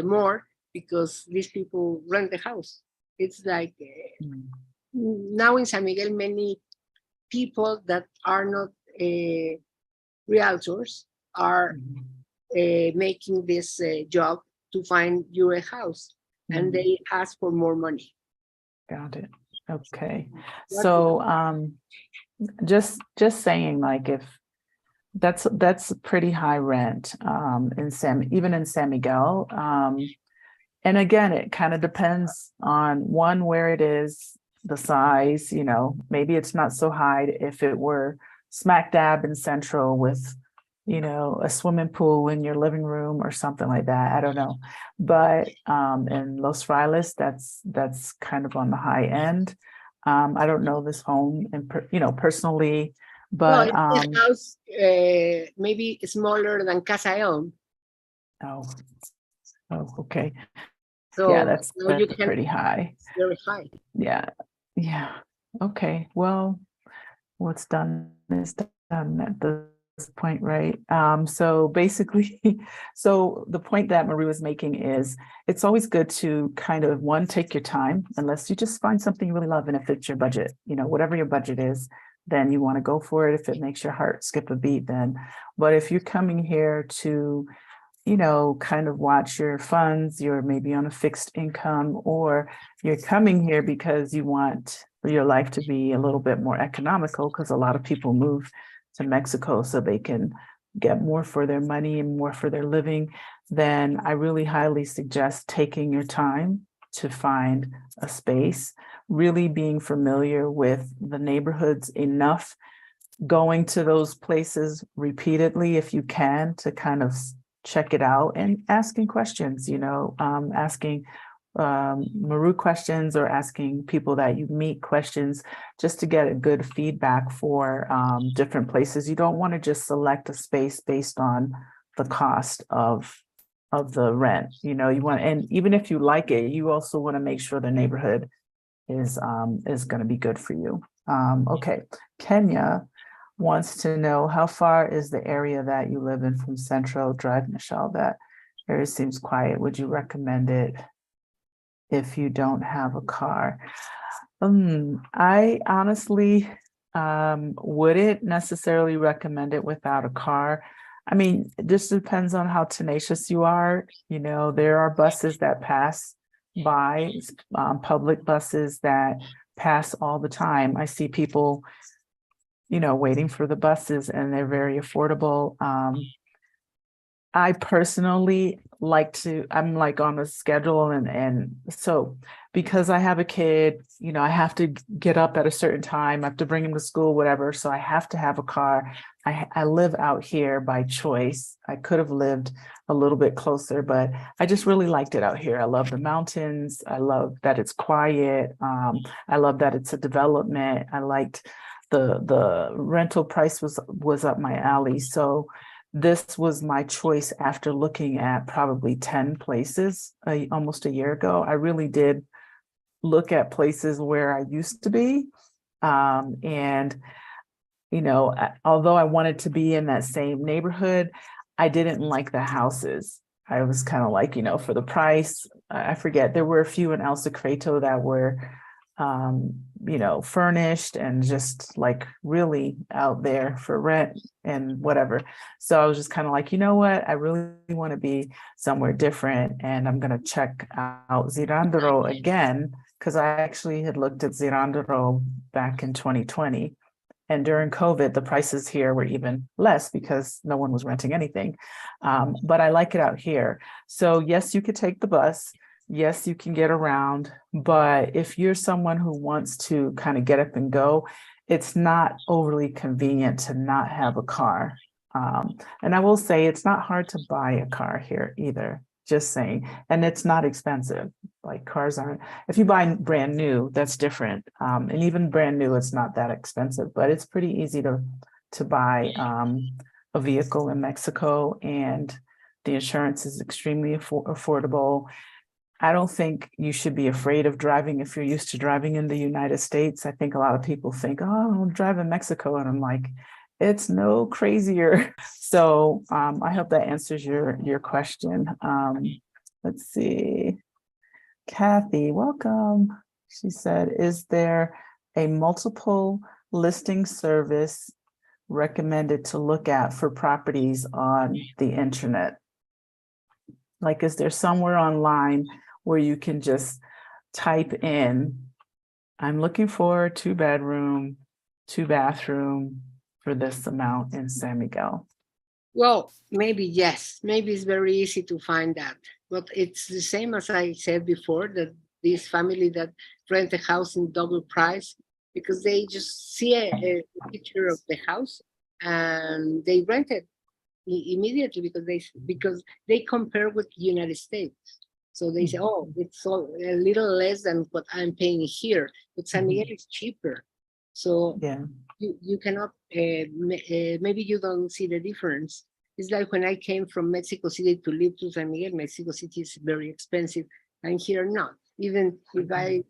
more because these people rent the house. It's like Mm. now in San Miguel, many people that are not realtors are Mhm. making this job to find you a house, and Mhm. they ask for more money. Got it. Okay. What So just saying, like, if that's pretty high rent in even in San Miguel. And again, it kind of depends on one, where it is, the size, maybe it's not so high if it were smack dab in Central with, a swimming pool in your living room or something like that. I don't know. But in Los Frailes, that's kind of on the high end. I don't know this home and personally, No, but it's a house maybe smaller than Casa ELM. oh, okay. Yeah, So that's now you can, pretty high. it's very high. Yeah. Yeah. Okay. Well, what's done is done at this point, right? So basically, so the point that Marie was making is it's always good to kind of take your time, unless you just find something you really love and it fits your budget, whatever your budget is, then you want to go for it. If it makes your heart skip a beat, then, but if you're coming here to kind of watch your funds, you're maybe on a fixed income, or you're coming here because you want your life to be a little bit more economical, because a lot of people move to Mexico so they can get more for their money and more for their living, then I really highly suggest taking your time to find a space, really being familiar with the neighborhoods enough, going to those places repeatedly if you can, to kind of check it out, and asking questions, asking Maru questions, or asking people that you meet questions, just to get a good feedback for different places. You don't want to just select a space based on the cost of the rent. You want, and even if you like it, you also want to make sure the neighborhood is going to be good for you. Okay, Kenya wants to know, how far is the area that you live in from Central Drive, Michelle? That area seems quiet. Would you recommend it if you don't have a car? I honestly wouldn't necessarily recommend it without a car. I mean, it just depends on how tenacious you are. There are buses that pass by, public buses that pass all the time. I see people waiting for the buses, and they're very affordable. I personally I'm like on a schedule, and so because I have a kid, you know, I have to get up at a certain time, I have to bring him to school, whatever. So I have to have a car. I live out here by choice. I could have lived a little bit closer, but I just really liked it out here. I love the mountains. I love that it's quiet. I love that it's a development. I liked the rental price was up my alley. So this was my choice after looking at probably 10 places almost a year ago. I really did look at places where I used to be. And you know, although I wanted to be in that same neighborhood, I didn't like the houses. I was kind of like, you know, for the price, I forget, there were a few in El Secreto that were, you know, furnished and just like really out there for rent and whatever. So I was just kind of like, you know what, I really want to be somewhere different. And I'm going to check out Zirandero again, because I actually had looked at Zirandero back in 2020. And during COVID, the prices here were even less because no one was renting anything. But I like it out here. So yes, you could take the bus. Yes, you can get around. But if you're someone who wants to kind of get up and go, it's not overly convenient to not have a car. And I will say it's not hard to buy a car here either, just saying. And it's not expensive. Like cars aren't, if you buy brand new, that's different. And even brand new, it's not that expensive, but it's pretty easy to buy a vehicle in Mexico, and the insurance is extremely affordable. I don't think you should be afraid of driving if you're used to driving in the United States. I think a lot of people think, oh, I'll drive in Mexico. And I'm like, it's no crazier. So I hope that answers your question. Let's see. Kathy, welcome. She said, is there a multiple listing service recommended to look at for properties on the internet? Like, is there somewhere online where you can just type in, I'm looking for a 2-bedroom, 2-bathroom for this amount in San Miguel? Well, maybe yes. Maybe it's very easy to find that. But it's the same as I said before, that this family that rent a house in double price, because they just see a picture of the house and they rent it immediately because they compare with the United States. So they say, oh, it's a little less than what I'm paying here, but San Miguel is cheaper. So yeah, you cannot, maybe you don't see the difference. It's like when I came from Mexico City to live to San Miguel. Mexico City is very expensive, and here not. Even if I,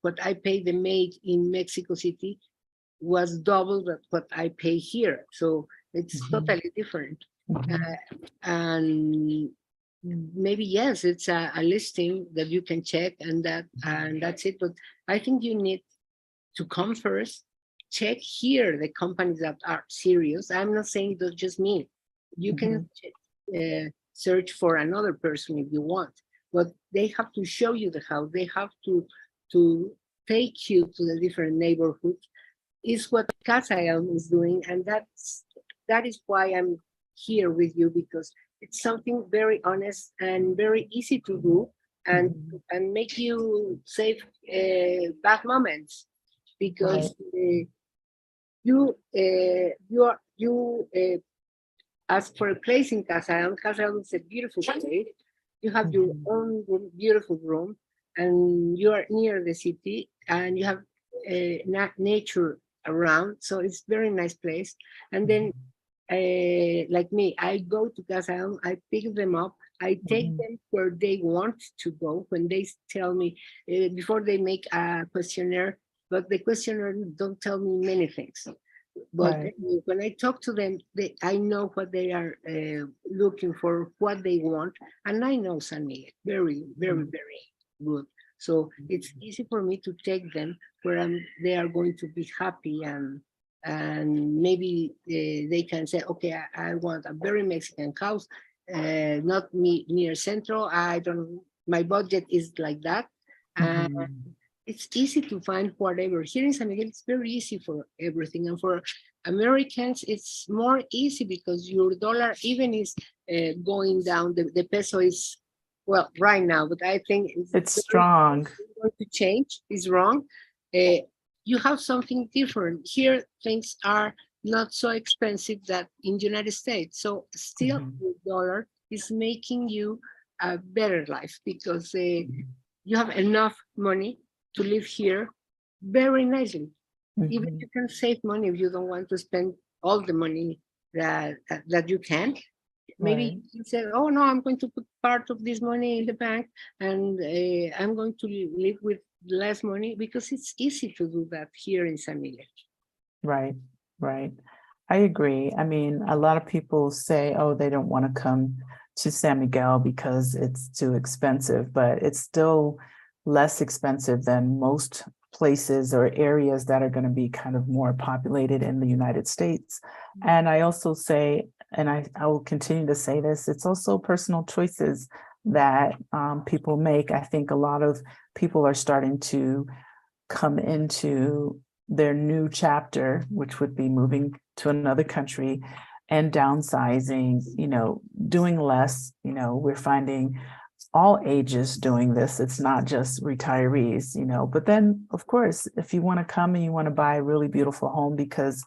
what I pay the maid in Mexico City was double what I pay here. So it's totally different. And maybe yes, it's a listing that you can check, and that's it. But I think you need to come first, check here the companies that are serious. I'm not saying that just me. You can search for another person if you want, but they have to show you the house. They have to take you to the different neighborhoods. Is what Casa ELM is doing, and that is why I'm here with you, because it's something very honest and very easy to do, and make you save bad moments, because you ask for a place in Casa ELM. Casa ELM is a beautiful place. You have your own beautiful room, and you are near the city, and you have nature around. So it's very nice place. And then, like me, I go to Casa ELM, I pick them up, I take them where they want to go. When they tell me, before they make a questionnaire, but the questionnaire don't tell me many things. But when I talk to them, I know what they are looking for, what they want, and I know San Miguel very, very, very good. So it's easy for me to take them where they are going to be happy, and maybe they can say, okay, I want a very Mexican house, not near Central. My budget is like that. It's easy to find whatever. Here in San Miguel, it's very easy for everything. And for Americans, it's more easy because your dollar even is going down. The peso is well, right now, but I think It's strong. going to change. Is wrong. You have something different here. Things are not so expensive that in the United States. So still, the dollar is making you a better life because you have enough money to live here very nicely. Even you can save money if you don't want to spend all the money that you can. Maybe Right. you said, oh no, I'm going to put part of this money in the bank and I'm going to live with less money because it's easy to do that here in San Miguel. Right, right. I agree. I mean, a lot of people say, oh, they don't want to come to San Miguel because it's too expensive, but it's still less expensive than most places or areas that are going to be kind of more populated in the United States. And I also say, and I will continue to say this, it's also personal choices that people make. I think a lot of people are starting to come into their new chapter, which would be moving to another country and downsizing, doing less. We're finding all ages doing this. It's not just retirees, but then of course, if you want to come and you want to buy a really beautiful home because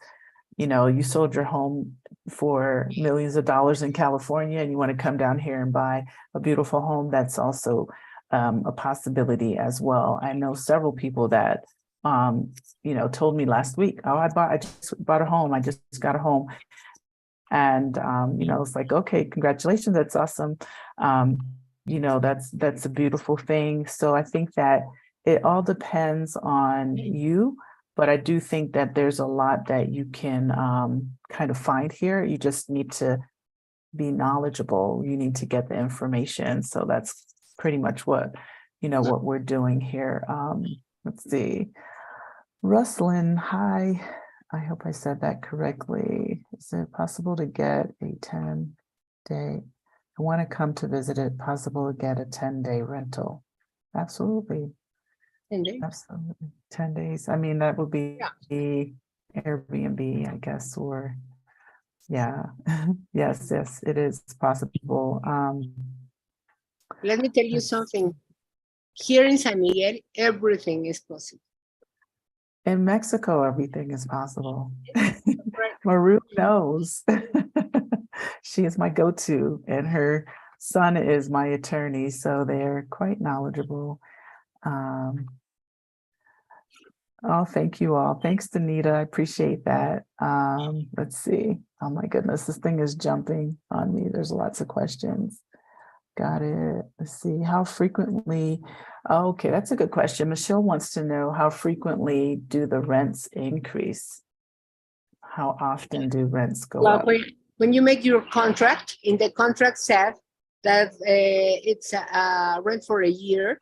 you sold your home for millions of dollars in California and you want to come down here and buy a beautiful home, that's also a possibility as well. I know several people that told me last week, oh, I just bought a home. I just got a home. And it's like, okay, congratulations, that's awesome. That's a beautiful thing. So I think that it all depends on you. But I do think that there's a lot that you can kind of find here. You just need to be knowledgeable. You need to get the information. So that's pretty much what we're doing here. Let's see. Rustlin, hi. I hope I said that correctly. Is it possible to get a 10-day? I want to come to visit it. Possible to get a 10-day rental? Absolutely. 10 days? Absolutely. 10 days. I mean, that would be Airbnb, I guess, or yeah. Yes, it is possible. Let me tell you something. Here in San Miguel, everything is possible. In Mexico, everything is possible. Maru knows. She is my go-to, and her son is my attorney, so they're quite knowledgeable. Oh, thank you all. Thanks, Danita. I appreciate that. Let's see. Oh my goodness, this thing is jumping on me. There's lots of questions. Got it. Let's see. How frequently? Okay, that's a good question. Michelle wants to know, how frequently do the rents increase? How often do rents go up? When you make your contract, in the contract said that it's a rent for a year,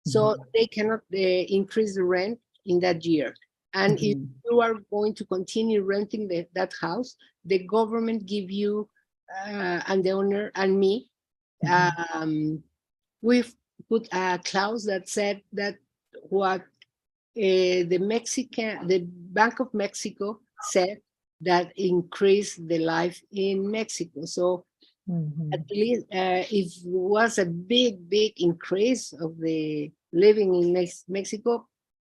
so they cannot increase the rent in that year. And if you are going to continue renting that house, the government give you and the owner and me, we've put a clause that said that what the Bank of Mexico said that increased the life in Mexico. So at least it was a big increase of the living in Mexico.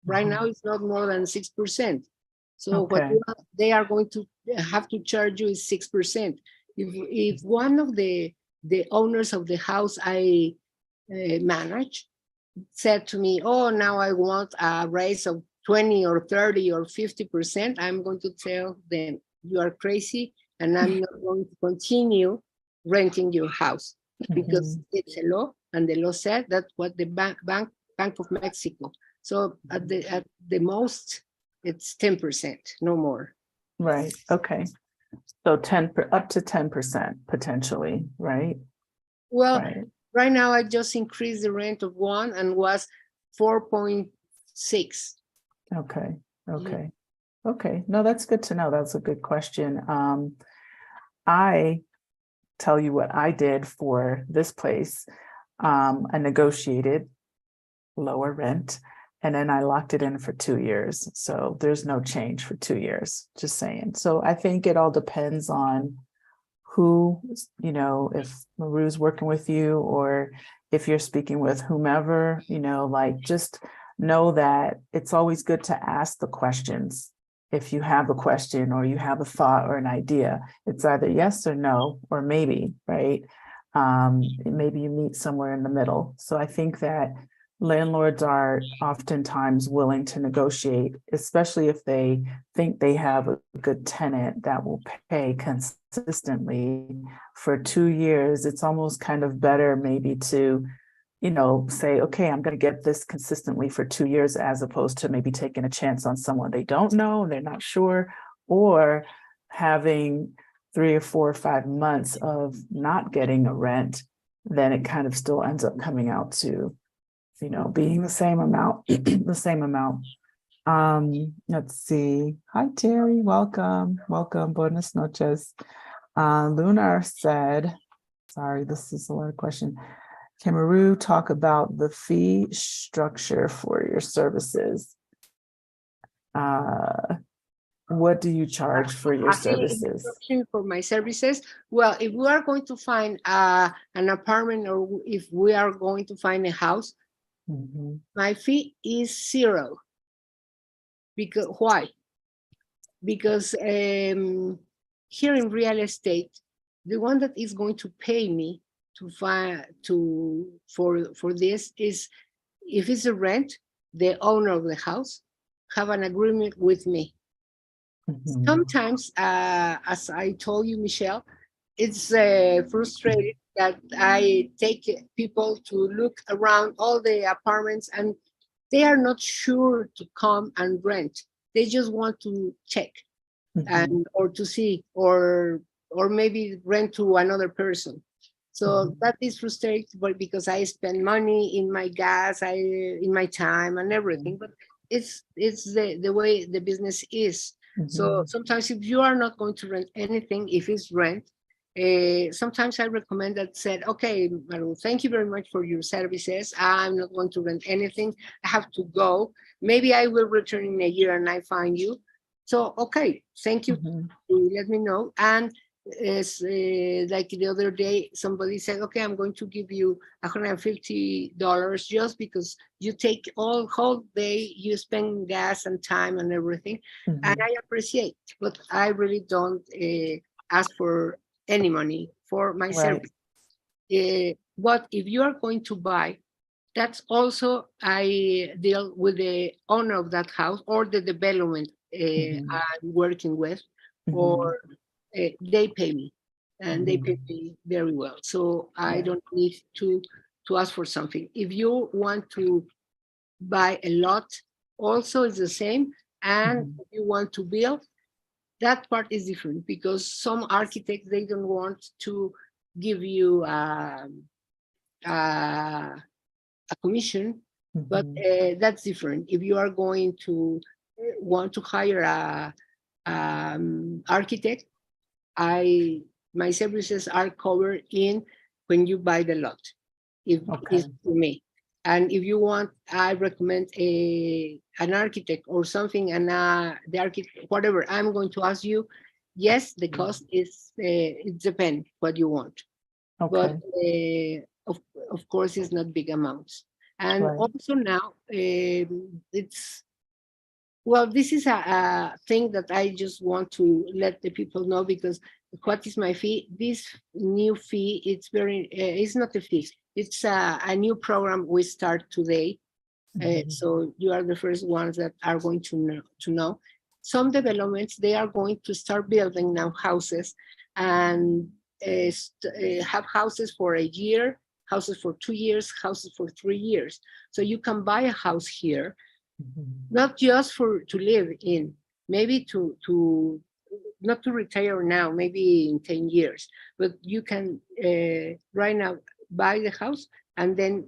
Right now, it's not more than 6%. So what they are going to have to charge you is 6%. If one of the owners of the house I manage said to me, oh, now I want a raise of 20 or 30 or 50%, I'm going to tell them, you are crazy, and I'm not going to continue renting your house because it's a law, and the law said that's what the Bank of Mexico. So at the most, it's 10%, no more. Right. Okay. So up to 10% potentially, right? Well, right now I just increased the rent of one and was 4.6. Okay. Okay. No, that's good to know. That's a good question. I tell you what I did for this place. I negotiated lower rent, and then I locked it in for 2 years. So there's no change for 2 years, just saying. So I think it all depends on who, if Maru's working with you or if you're speaking with whomever, like just know that it's always good to ask the questions. If you have a question or you have a thought or an idea, it's either yes or no, or maybe, right? Maybe you meet somewhere in the middle. So I think that landlords are oftentimes willing to negotiate, especially if they think they have a good tenant that will pay consistently for 2 years. It's almost kind of better maybe to, say, okay, I'm going to get this consistently for 2 years, as opposed to maybe taking a chance on someone they don't know, they're not sure, or having 3 or 4 or 5 months of not getting a rent. Then it kind of still ends up coming out to being the same amount, the same amount. Let's see. Hi, Terry. Welcome. Buenas noches. Lunar said, sorry, this is a lot of question. Can Maru talk about the fee structure for your services? What do you charge for your services? For my services, well, if we are going to find an apartment, or if we are going to find a house, my fee is 0. Because why? Because here in real estate, the one that is going to pay me for this is, if it's a rent, the owner of the house have an agreement with me. Sometimes, as I told you, Michelle, it's frustrating that I take people to look around all the apartments and they are not sure to come and rent. They just want to check or to see, or maybe rent to another person. So that is frustrating, but because I spend money in my gas, in my time and everything. But it's the way the business is. So sometimes if you are not going to rent anything, if it's rent, sometimes I recommend that said, okay, Maru, thank you very much for your services. I'm not going to rent anything. I have to go. Maybe I will return in a year and I find you. So, okay, thank you. Let me know. And it's like the other day, somebody said, okay, I'm going to give you $150 just because you take whole day, you spend gas and time and everything. And I appreciate, but I really don't ask for any money for my service. But if you are going to buy, that's also, I deal with the owner of that house or the development I'm working with, or they pay me, and they pay me very well. So I don't need to ask for something. If you want to buy a lot, also it's the same. And if you want to build, that part is different, because some architects, they don't want to give you a commission, but that's different. If you are going to want to hire a architect, my services are covered in when you buy the lot, if it's for me. And if you want, I recommend an architect or something, and the architect, whatever, I'm going to ask you, yes, the cost is, it depends what you want. But of course, it's not big amounts. And also now, it's, well, this is a thing that I just want to let the people know, because what is my fee? This new fee, it's very, it's not a fee. It's a new program we start today. So you are the first ones that are going to know. Some developments, they are going to start building now houses, and have houses for a year, houses for 2 years, houses for 3 years. So you can buy a house here, not just to live in, maybe to not to retire now, maybe in 10 years, but you can right now buy the house and then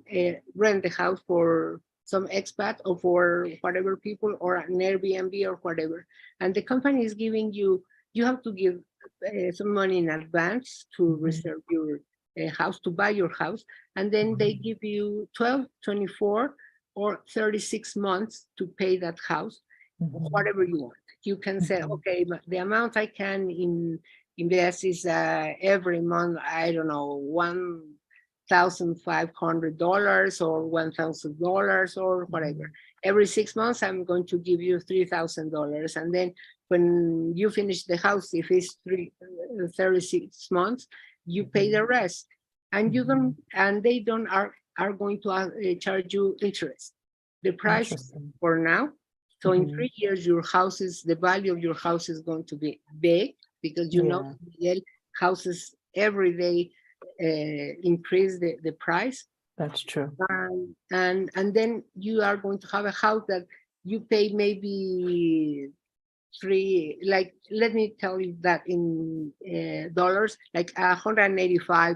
rent the house for some expat or for whatever people, or an Airbnb or whatever. And the company is giving you have to give some money in advance to reserve your house, to buy your house. And then they give you 12, 24, or 36 months to pay that house, whatever you want. You can say, okay, but the amount I can in invest is every month, I don't know, $1,500 or $1,000 or whatever. Every 6 months, I'm going to give you $3,000. And then when you finish the house, if it's 36 months, you pay the rest. And you don't, and they don't are going to charge you interest. The price for now. So in 3 years, your house is, the value of your house is going to be big, because you know, Miguel, houses every day increase the price. That's true. And then you are going to have a house that you pay maybe let me tell you that in dollars, like 185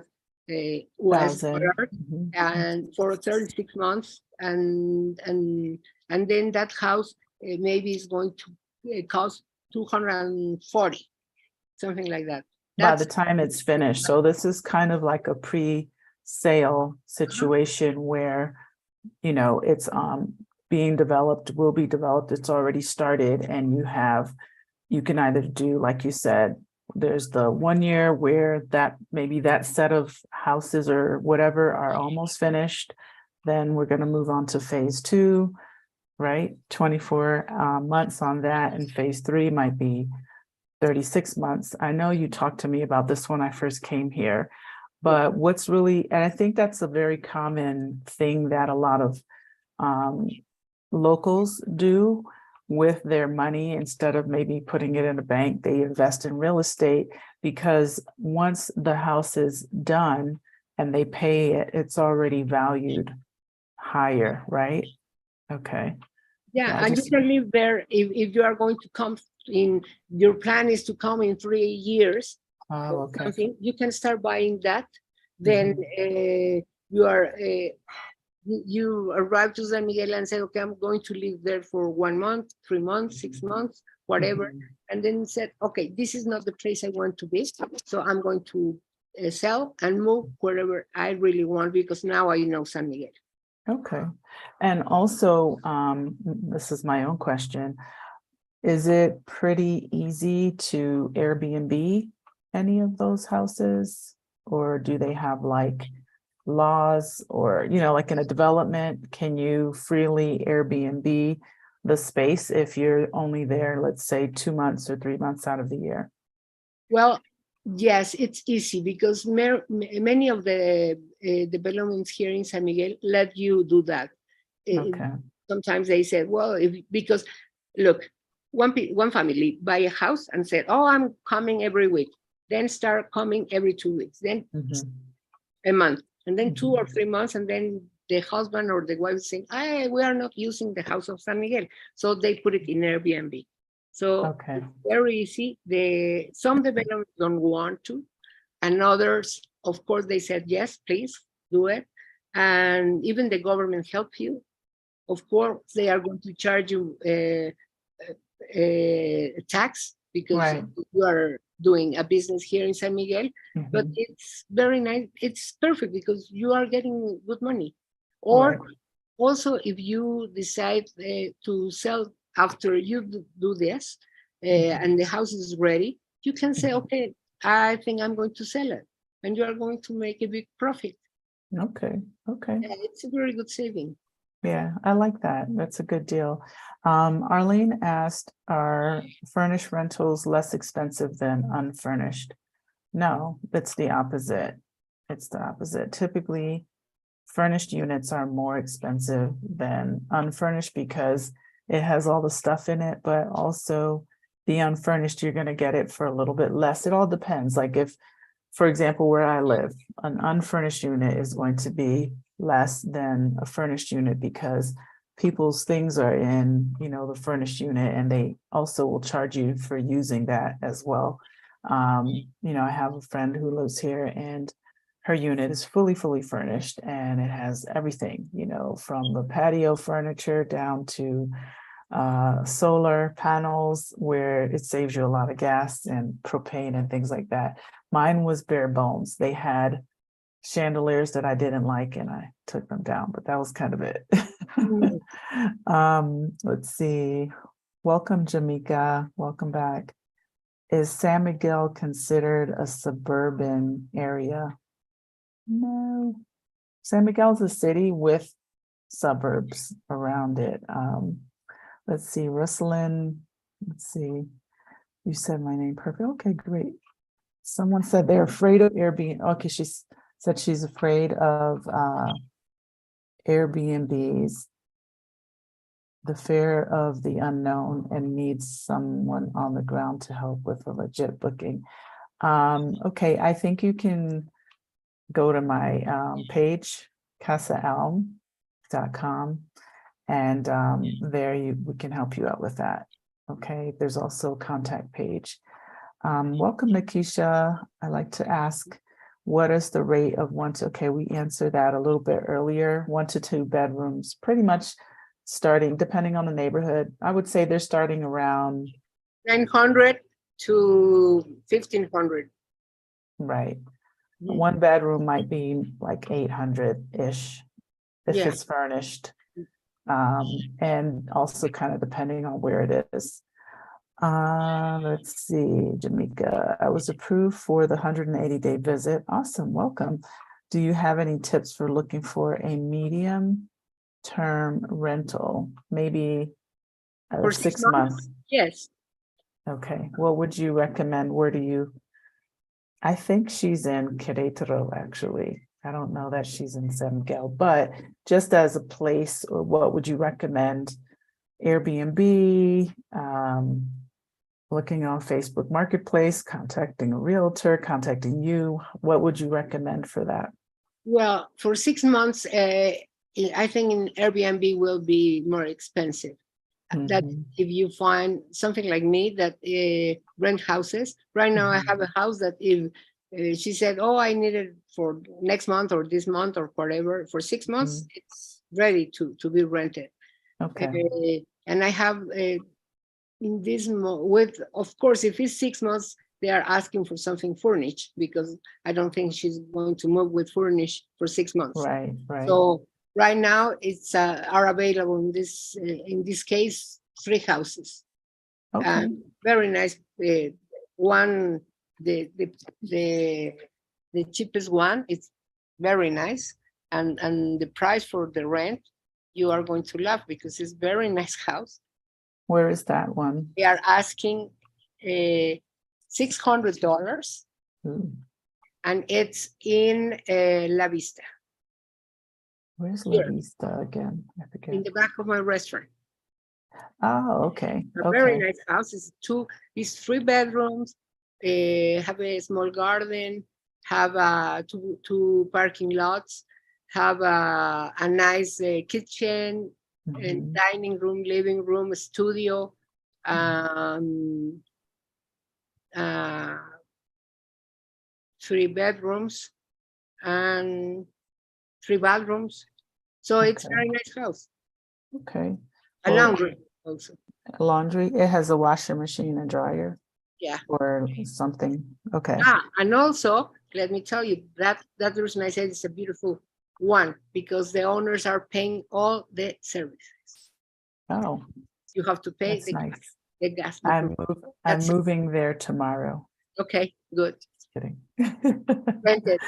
US dollars, and for 36 months, and then that house maybe is going to cost 240, something like that. By the time it's finished. So this is kind of like a pre-sale situation where, you know, it's being developed, will be developed, it's already started, and you can either do, like you said, there's the 1 year where that maybe that set of houses or whatever are almost finished. Then we're going to move on to phase 2, right? 24 months on that, and phase 3 might be 36 months. I know you talked to me about this when I first came here, but what's really, and I think that's a very common thing that a lot of locals do with their money. Instead of maybe putting it in a bank, they invest in real estate, because once the house is done and they pay it, it's already valued higher, right? Okay. Yeah, and you can live there if you are going to come in, your plan is to come in 3 years. Oh, okay. You can start buying that. Then you arrive to San Miguel and say, okay, I'm going to live there for 1 month, 3 months, 6 months, whatever. And then said, okay, this is not the place I want to be. So I'm going to sell and move wherever I really want, because now I know San Miguel. Okay. And also, this is my own question. Is it pretty easy to Airbnb any of those houses? Or do they have like laws, or, you know, like in a development, can you freely Airbnb the space if you're only there, let's say 2 months or 3 months out of the year? Well, yes, it's easy, because many of the developments here in San Miguel let you do that. Okay. Sometimes they said, well, because look, one family buy a house and said, oh, I'm coming every week. Then start coming every 2 weeks, then a month, and then 2 or 3 months, and then the husband or the wife saying, hey, we are not using the house of San Miguel. So they put it in Airbnb. So very easy. Some developers don't want to, and others, of course, they said, yes, please do it. And even the government help you. Of course, they are going to charge you a tax, because you are doing a business here in San Miguel, but it's very nice. It's perfect, because you are getting good money. Or also, if you decide to sell after you do this, and the house is ready, you can say, okay, I think I'm going to sell it, and you are going to make a big profit. Okay. It's a very good saving. Yeah, I like that. That's a good deal. Arlene asked, are furnished rentals less expensive than unfurnished? No, it's the opposite. It's the opposite. Typically, furnished units are more expensive than unfurnished, because it has all the stuff in it, but also the unfurnished, you're going to get it for a little bit less. It all depends. Like if, for example, where I live, an unfurnished unit is going to be less than a furnished unit, because people's things are in, you know, the furnished unit, and they also will charge you for using that as well. You know, I have a friend who lives here, and her unit is fully furnished, and it has everything, you know, from the patio furniture down to solar panels, where it saves you a lot of gas and propane and things like that. Mine was bare bones. They had chandeliers that I didn't like, and I took them down, but that was kind of it. Let's see. Welcome, Jamaica. Welcome back. Is San Miguel considered a suburban area? No. San Miguel's a city with suburbs around it. Let's see, Russlin. Let's see. You said my name perfect. Okay, great. Someone said they're afraid of Airbnb. Okay, she said she's afraid of Airbnbs, the fear of the unknown, and needs someone on the ground to help with a legit booking. Okay, I think you can go to my page, casaelm.com, and there we can help you out with that. Okay, there's also a contact page. Welcome, Nikisha. I like to ask, what is the rate of okay, we answered that a little bit earlier, 1 to 2 bedrooms, pretty much starting, depending on the neighborhood. I would say they're starting around 900 to 1,500. right. 1 bedroom might be like 800-ish if Yeah. it's furnished. And also kind of depending on where it is. Let's see, Jamaica, I was approved for the 180-day visit. Awesome, welcome. Do you have any tips for looking for a medium-term rental? Maybe For 6 months? Yes. Okay, what would you recommend? I think she's in Querétaro, actually. I don't know that she's in San Miguel, but just as a place, or what would you recommend? Airbnb, looking on Facebook Marketplace, contacting a realtor, contacting you. What would you recommend for that? Well, for 6 months, I think in Airbnb will be more expensive. That if you find something like me that rent houses. Right now, I have a house that if she said, oh, I need it for next month or this month or whatever, for 6 months, it's ready to be rented. Okay. And I have in this with, of course, if it's 6 months, they are asking for something furnished, because I don't think she's going to move with furnished for 6 months. Right. So right now, it's are available in this case 3 houses. Okay. Very nice. One, the cheapest one, it's very nice, and the price for the rent, you are going to laugh, because it's very nice house. Where is that one? They are asking $600, and it's in La Vista. Where's La Vista again? I forget. In the back of my restaurant. Oh, okay. A very nice house. It's 3 bedrooms, have a small garden, have 2 parking lots, have a nice kitchen, and dining room, living room, studio, 3 bedrooms and 3 bathrooms. So it's a very nice house. Okay. A laundry also. Laundry. It has a washer machine and dryer. Yeah. Or something. Okay. And also, let me tell you, that reason I said it's a beautiful one, because the owners are paying all the services. Oh. You have to pay the gas. I'm moving there tomorrow. Okay, good. Just kidding. Rented.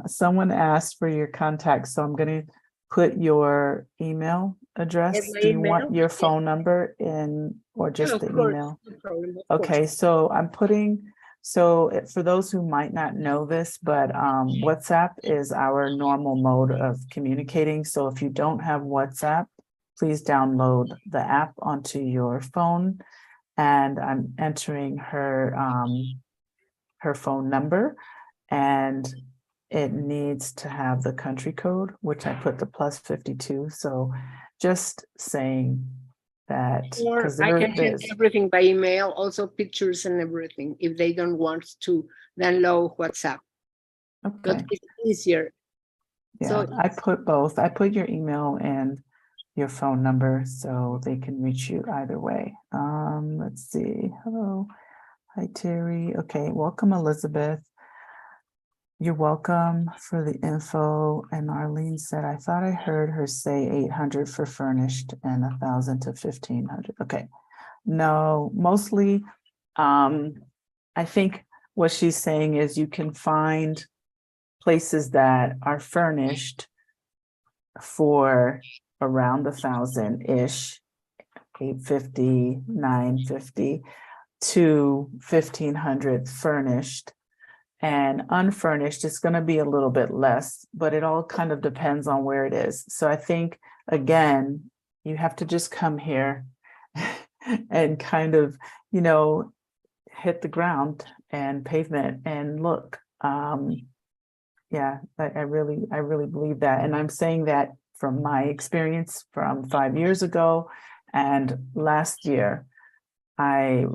Someone asked for your contact, so I'm going to put your email address. Do you want your phone number in, or just the email? No problem, okay, so I'm putting, for those who might not know this, but WhatsApp is our normal mode of communicating. So if you don't have WhatsApp, please download the app onto your phone, and I'm entering her phone number, and it needs to have the country code, which I put the +52. So just saying that, because I can send everything by email, also pictures and everything, if they don't want to download WhatsApp. Okay. But it's easier. Yeah, so I put both. I put your email and your phone number so they can reach you either way. Let's see. Hello. Hi, Terry. Okay, welcome, Elizabeth. You're welcome for the info. And Arlene said, I thought I heard her say 800 for furnished and 1,000 to 1,500. Okay. No, mostly, I think what she's saying is you can find places that are furnished for around 1,000-ish, 850, 950 to 1,500 furnished. And unfurnished, it's going to be a little bit less, but it all kind of depends on where it is. So I think, again, you have to just come here and kind of, hit the ground and pavement and look. Yeah, I really believe that. And I'm saying that from my experience from 5 years ago and last year. I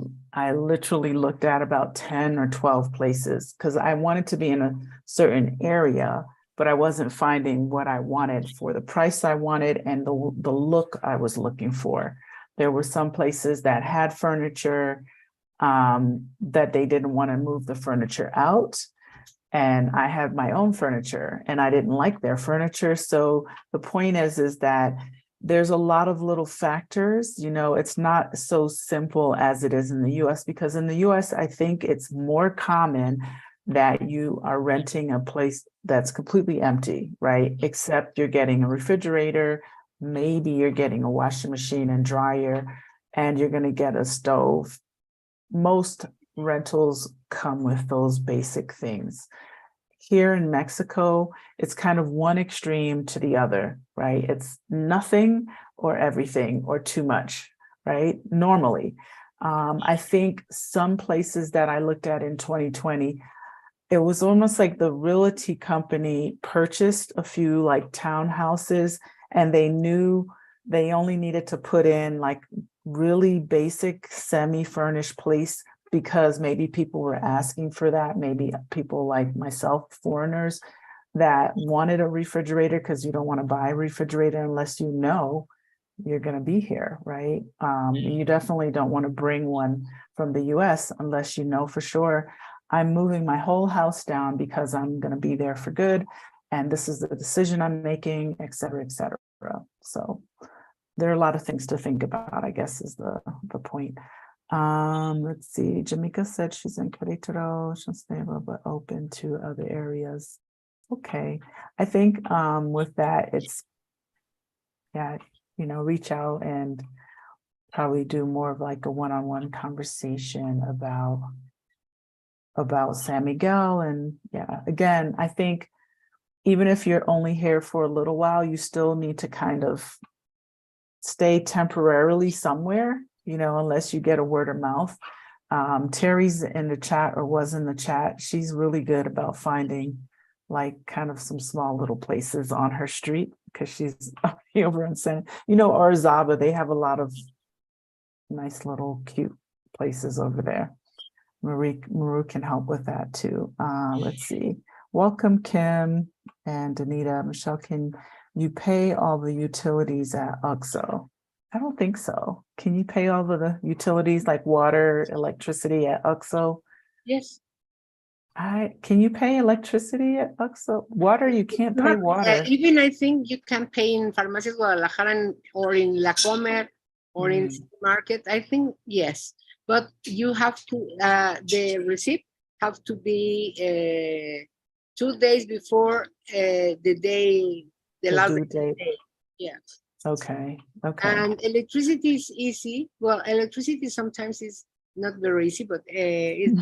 literally looked at about 10 or 12 places because I wanted to be in a certain area, but I wasn't finding what I wanted for the price I wanted and the look I was looking for. There were some places that had furniture that they didn't want to move the furniture out. And I had my own furniture and I didn't like their furniture. So the point is that there's a lot of little factors, it's not so simple as it is in the US, because in the US, I think it's more common that you are renting a place that's completely empty, right? Except you're getting a refrigerator, maybe you're getting a washing machine and dryer, and you're going to get a stove. Most rentals come with those basic things. Here in Mexico, it's kind of one extreme to the other, right? It's nothing or everything or too much, right? Normally. I think some places that I looked at in 2020, it was almost like the realty company purchased a few like townhouses and they knew they only needed to put in like really basic semi-furnished place because maybe people were asking for that. Maybe people like myself, foreigners that wanted a refrigerator because you don't want to buy a refrigerator unless you know you're going to be here, right? You definitely don't want to bring one from the US unless you know for sure I'm moving my whole house down because I'm going to be there for good. And this is the decision I'm making, et cetera, et cetera. So there are a lot of things to think about, I guess, is the point. Let's see. Jamaica said she's in Querétaro, she's stable, but open to other areas. Okay. I think with that, it's, yeah, reach out and probably do more of like a one-on-one conversation about San Miguel. And yeah, again, I think even if you're only here for a little while, you still need to kind of stay temporarily somewhere, unless you get a word of mouth. Terry's in the chat or was in the chat. She's really good about finding like kind of some small little places on her street because she's over in San, Orizaba, they have a lot of nice little cute places over there. Maru can help with that too. Let's see. Welcome, Kim and Danita. Michelle, can you pay all the utilities at UXO? I don't think so. Can you pay all of the utilities like water, electricity at UXO? Yes. Can you pay electricity at UXO? Water, you can't pay water. Even I think you can pay in Farmacias Guadalajara or in La Comer or in Market. I think yes, but you have to the receipt have to be 2 days before the last date. Yeah. Okay. And electricity is easy. Well, electricity sometimes is not very easy, but it's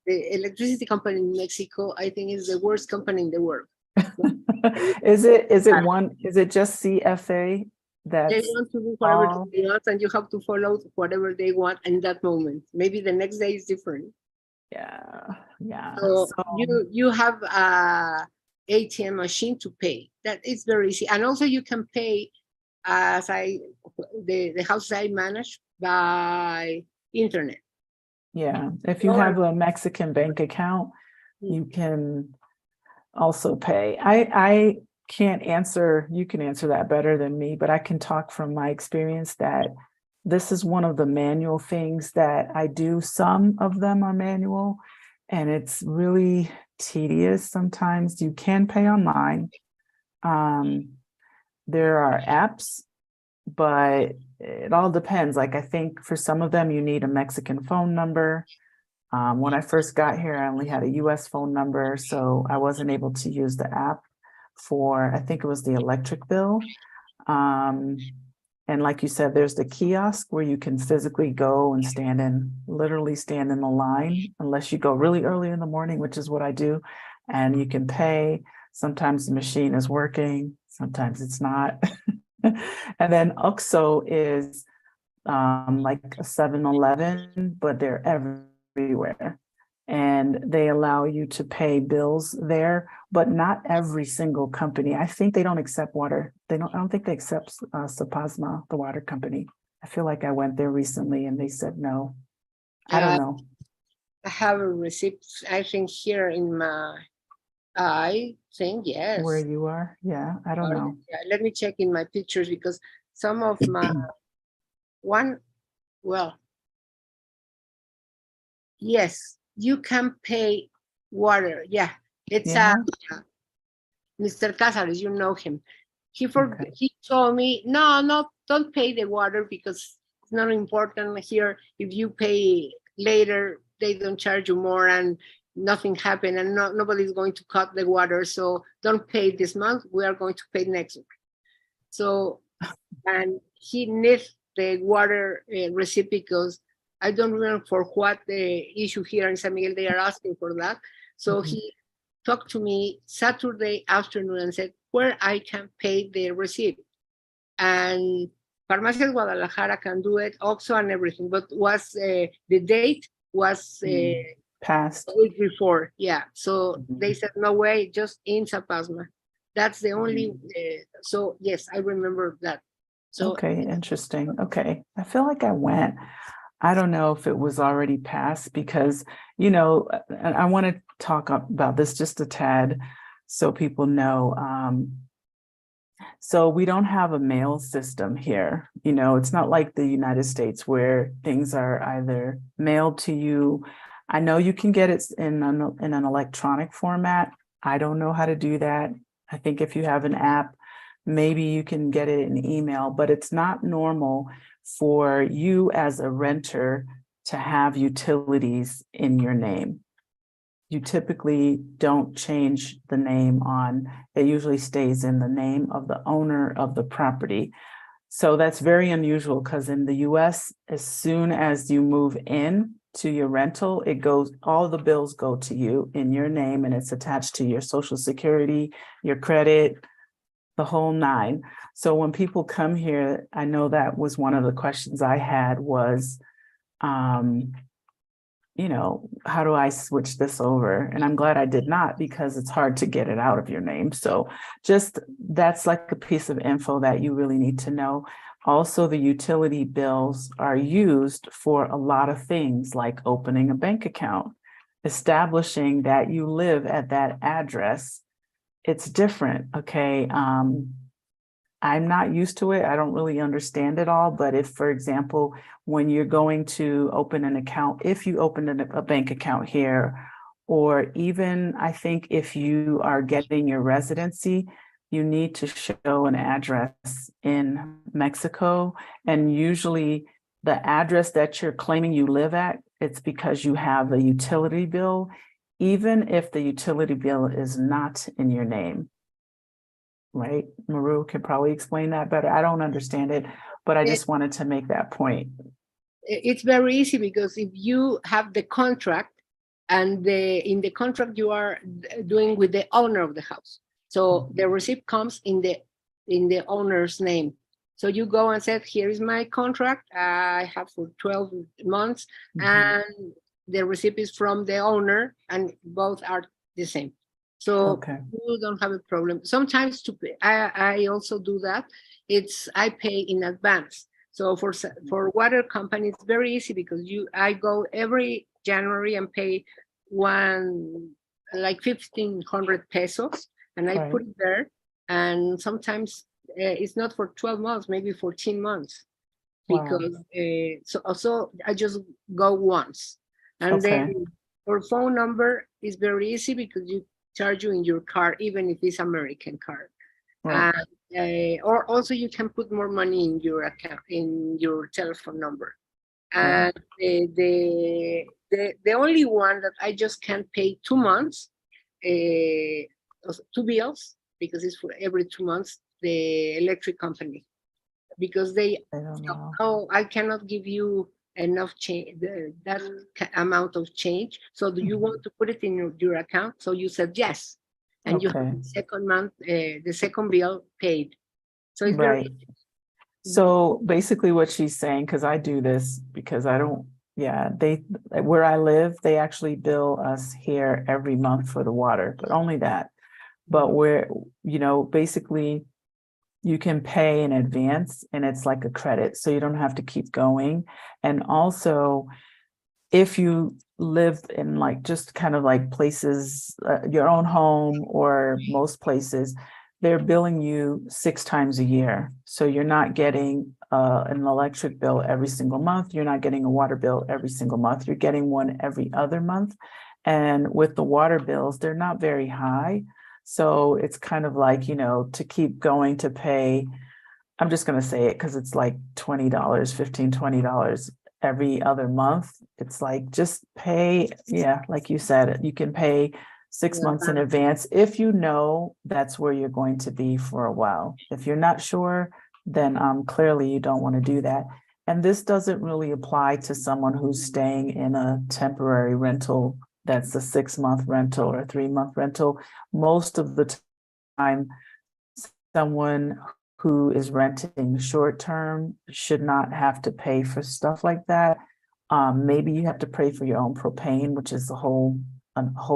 the electricity company in Mexico, I think, is the worst company in the world. Is it just CFA that they want to do whatever they want, and you have to follow whatever they want in that moment? Maybe the next day is different. Yeah. So you have a ATM machine to pay. That is very easy, and also you can pay as the house I manage by internet. Yeah, if you have a Mexican bank account, you can also pay. I can't answer, you can answer that better than me, but I can talk from my experience that this is one of the manual things that I do. Some of them are manual and it's really tedious. Sometimes you can pay online. There are apps, but it all depends. Like, I think for some of them, you need a Mexican phone number. When I first got here, I only had a US phone number, so I wasn't able to use the app for, I think it was the electric bill. And like you said, there's the kiosk where you can physically go and literally stand in the line, unless you go really early in the morning, which is what I do. And you can pay. Sometimes the machine is working, sometimes it's not. And then OXXO is like a 7-Eleven, but they're everywhere. And they allow you to pay bills there, but not every single company. I think they don't accept water. I don't think they accept Sapasma, the water company. I feel like I went there recently and they said no. I don't know. I have a receipt, I think here in my, I think, yes. Where you are? Yeah, I don't know. Yeah, let me check in my pictures because some of my, yes, you can pay water. Yeah, it's Yeah. Mr. Casares, you know him. He told me, no, don't pay the water because it's not important here. If you pay later, they don't charge you more and nothing happened and nobody's going to cut the water. So don't pay this month. We are going to pay next week. So, and he needs the water receipt because I don't remember for what the issue here in San Miguel, they are asking for that. So he talked to me Saturday afternoon and said, where I can pay the receipt. And Farmacias Guadalajara can do it, OXXO and everything, but was the date was passed a week before. Yeah, so they said, no way, just in Sapasma. That's the only, so yes, I remember that. So okay, interesting. Okay, I feel like I went. I don't know if it was already passed because, and I want to talk about this just a tad so people know. So we don't have a mail system here. It's not like the United States where things are either mailed to you. I know you can get it in an electronic format. I don't know how to do that. I think if you have an app, maybe you can get it in email, but it's not normal for you as a renter to have utilities in your name. You typically don't change the name it usually stays in the name of the owner of the property. So that's very unusual because in the US, as soon as you move in to your rental, all the bills go to you in your name and it's attached to your Social Security, your credit, the whole nine. So when people come here, I know that was one of the questions I had was, how do I switch this over? And I'm glad I did not because it's hard to get it out of your name. So that's like a piece of info that you really need to know. Also, the utility bills are used for a lot of things like opening a bank account, establishing that you live at that address. It's different, okay? I'm not used to it. I don't really understand it all. But if, for example, when you're going to open an account, if you open a bank account here, or even I think if you are getting your residency, you need to show an address in Mexico. And usually the address that you're claiming you live at, it's because you have a utility bill, even if the utility bill is not in your name. Right? Maru can probably explain that better. I don't understand it, but I just wanted to make that point. It's very easy because if you have the contract and in the contract you are doing with the owner of the house. So the receipt comes in the owner's name. So you go and say, here is my contract. I have for 12 months and the receipt is from the owner and both are the same. So you don't have a problem. Sometimes I also do that. I pay in advance. So for water company, it's very easy because I go every January and pay like 1,500 pesos and I put it there. And sometimes it's not for 12 months, maybe 14 months. Because so I just go once. And then for phone number is very easy because you charge you in your card, even if it's American card. or also you can put more money in your account, in your telephone number. Right. And the only one that I just can't pay 2 months, two bills, because it's for every 2 months, the electric company, because they, I don't know. oh, I cannot give you enough change, that amount of change. So do you want to put it in your account? So you said yes. And you have Okay, the second month, the second bill paid. So it's very, right. So basically what she's saying, because I do this because I don't, yeah, they, where I live, they actually bill us here every month for the water, but only that. But where, basically you can pay in advance and it's like a credit, so you don't have to keep going. And also, if you live in like just kind of like places, your own home or most places, they're billing you 6 times a year. So you're not getting an electric bill every single month. You're not getting a water bill every single month. You're getting one every other month. And with the water bills, they're not very high. So it's kind of like, to keep going to pay, I'm just going to say it because it's like $20, $15, $20 every other month. It's like, just pay. Yeah, like you said, you can pay 6 months in advance if you know that's where you're going to be for a while. If you're not sure, then clearly you don't want to do that. And this doesn't really apply to someone who's staying in a temporary rental that's a 6-month rental or a 3-month rental. Most of the time, someone who is renting short term should not have to pay for stuff like that. Maybe you have to pay for your own propane, which is a whole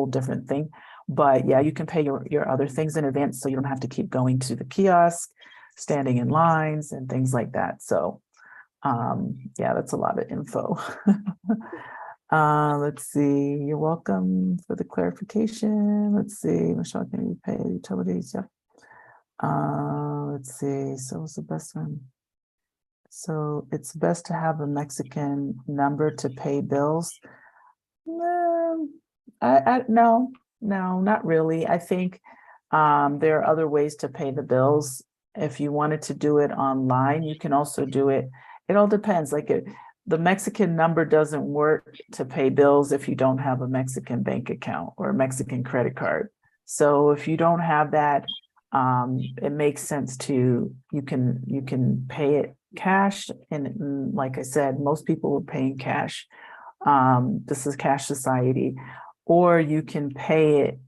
different thing. But yeah, you can pay your other things in advance, so you don't have to keep going to the kiosk, standing in lines and things like that. So yeah, that's a lot of info. Let's see. You're welcome for the clarification. Let's see. Michelle, can you pay utilities? Yep. Let's see. So what's the best one? So it's best to have a Mexican number to pay bills. No, no, not really. I think there are other ways to pay the bills. If you wanted to do it online, you can also do it. It all depends. Like the Mexican number doesn't work to pay bills if you don't have a Mexican bank account or a Mexican credit card. So if you don't have that, it makes sense to, you can pay it cash. And like I said, most people are paying cash. This is cash society. Or you can pay it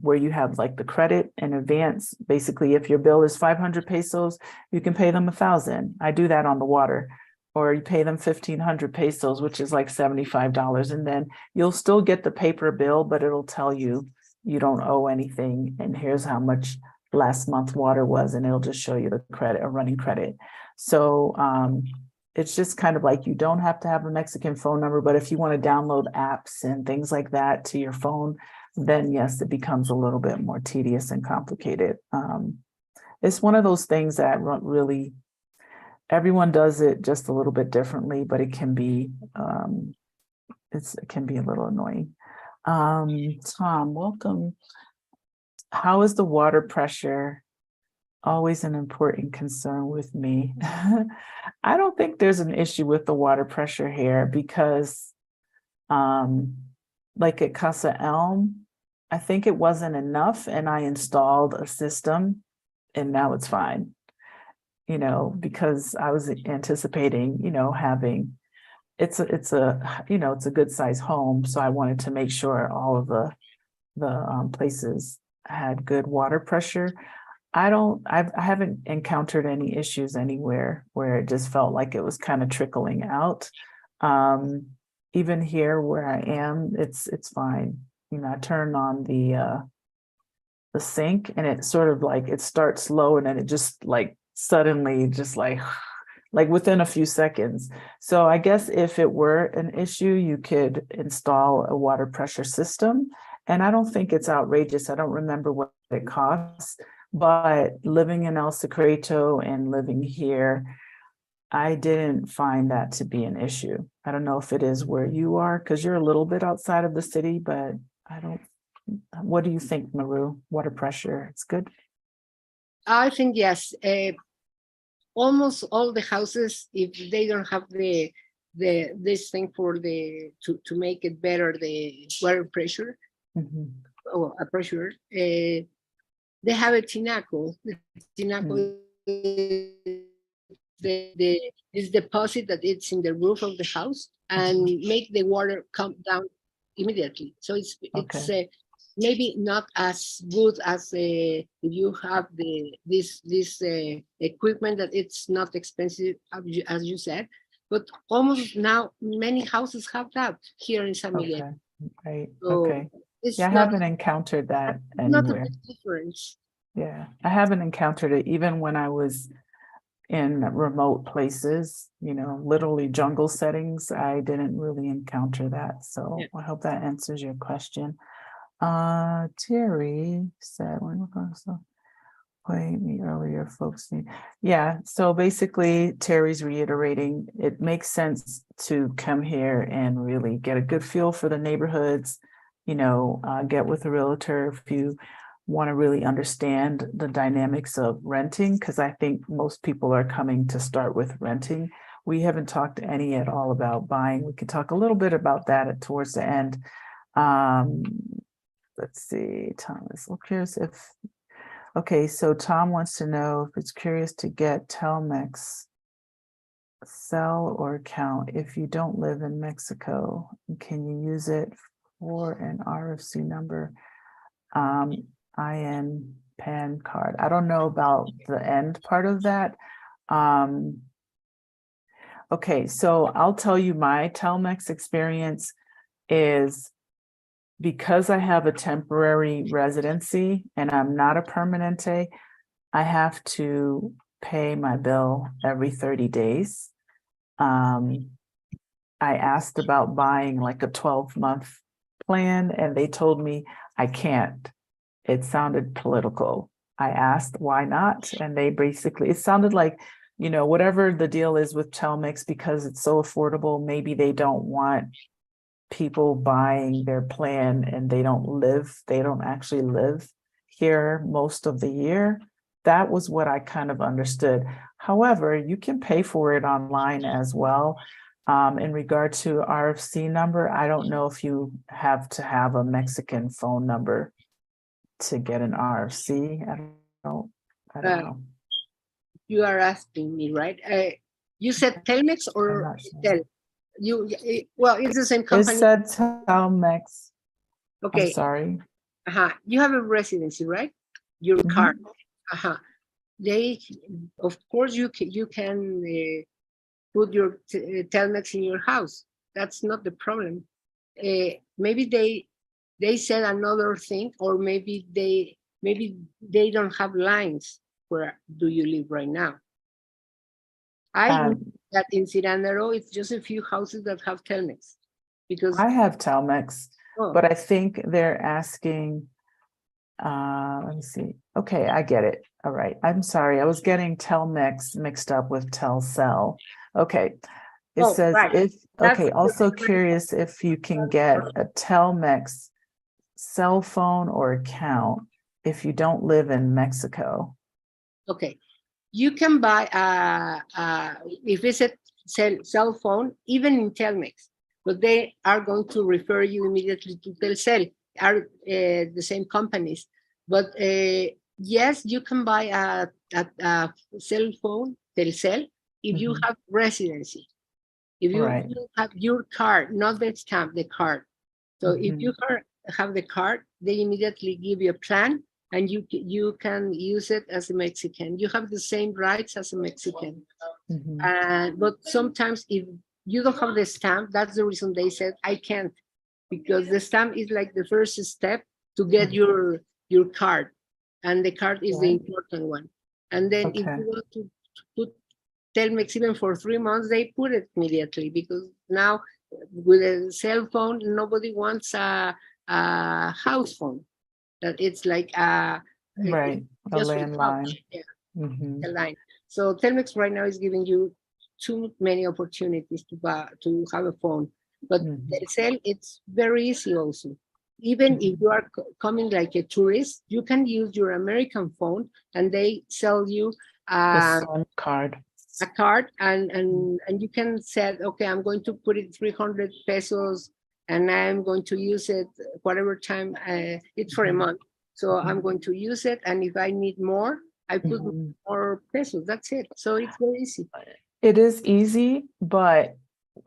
where you have like the credit in advance. Basically, if your bill is 500 pesos, you can pay them 1,000. I do that on the water. Or you pay them 1,500 pesos, which is like $75. And then you'll still get the paper bill, but it'll tell you you don't owe anything. And here's how much last month water was, and it'll just show you the credit, a running credit. So it's just kind of like, you don't have to have a Mexican phone number, but if you want to download apps and things like that to your phone, then yes, it becomes a little bit more tedious and complicated. It's one of those things that really, everyone does it just a little bit differently, but it can be, it can be a little annoying. Tom, welcome. How is the water pressure? Always an important concern with me. I don't think there's an issue with the water pressure here because like at Casa ELM, I think it wasn't enough and I installed a system and now it's fine, because I was anticipating, having, it's a good size home. So I wanted to make sure all of the places had good water pressure. I haven't encountered any issues anywhere where it just felt like it was kind of trickling out. Even here where I am, it's fine. I turn on the sink and it sort of like, it starts slow and then it just like suddenly just like within a few seconds. So I guess if it were an issue, you could install a water pressure system. And I don't think it's outrageous. I don't remember what it costs. But living in El Secreto and living here, I didn't find that to be an issue. I don't know if it is where you are, because you're a little bit outside of the city, but I don't, what do you think, Maru? Water pressure, it's good? I think yes. Almost all the houses, if they don't have this thing for to make it better, the water pressure Mhm. or a pressure, they have a tinaco. The tinaco is this deposit that it's in the roof of the house and make the water come down immediately. So it's Okay. maybe not as good as if you have this equipment that it's not expensive as you said, but almost now many houses have that here in San Miguel. Okay. Right. So Okay. it's Yeah, I not haven't encountered that not a anywhere. big difference. Yeah, I haven't encountered it even when I was in remote places, literally jungle settings. I didn't really encounter that. So Yeah. I hope that answers your question. Terry said, when we're going to play me earlier, folks need. Yeah, so basically Terry's reiterating, it makes sense to come here and really get a good feel for the neighborhoods, get with a realtor if you want to really understand the dynamics of renting, because I think most people are coming to start with renting. We haven't talked to any at all about buying. We could talk a little bit about that towards the end. Let's see, Thomas, I'm curious okay, so Tom wants to know if it's curious to get Telmex sell or account if you don't live in Mexico. Can you use it for an RFC number? IN PAN card. I don't know about the end part of that. Okay, so I'll tell you my Telmex experience is because I have a temporary residency and I'm not a permanente, I have to pay my bill every 30 days. I asked about buying like a 12-month plan and they told me I can't. It sounded political. I asked why not, and they basically, it sounded like, whatever the deal is with Telmex, because it's so affordable, maybe they don't want people buying their plan and they don't actually live here most of the year. That was what I kind of understood. However, you can pay for it online as well. In regard to RFC number, I don't know if you have to have a Mexican phone number to get an RFC. I don't know. You are asking me, right? You said Telmex I'm or not sure. Tel? Well, it's the same It company. said Telmex. I'm Okay. sorry. You have a residency, right? Your card. They, of course, you can put your Telmex in your house. That's not the problem. Maybe they said another thing, or maybe they don't have lines. Where do you live right now? I know that in Ciranero, it's just a few houses that have Telmex. Because I have Telmex, but I think they're asking, let me see. Okay, I get it. All right. I'm sorry. I was getting Telmex mixed up with Telcel. Okay. It says right. okay, also curious if you can get a Telmex cell phone or account if you don't live in Mexico. Okay. You can buy if it's a cell phone, even in Telmex, but they are going to refer you immediately to Telcel, are the same companies. But yes, you can buy a cell phone, Telcel, if you have residency. If you have your card, not the stamp, the card. So if you have the card, they immediately give you a plan and you can use it as a Mexican. You have the same rights as a Mexican. But sometimes if you don't have the stamp, that's the reason they said, I can't. Because the stamp is like the first step to get your card. And the card is the important one. And then if you want to put Telmex even for 3 months, they put it immediately, because now with a cell phone, nobody wants a house phone. That it's like a landline. A line. So Telmex right now is giving you too many opportunities to have a phone, but Telcel, it's very easy also. even if you are coming like a tourist, you can use your American phone and they sell you The Sun card. a card and you can say, okay, I'm going to put it 300 pesos and I'm going to use it whatever time it's for a month. So I'm going to use it. And if I need more, I put more pesos. That's it. So it's very easy. It is easy, but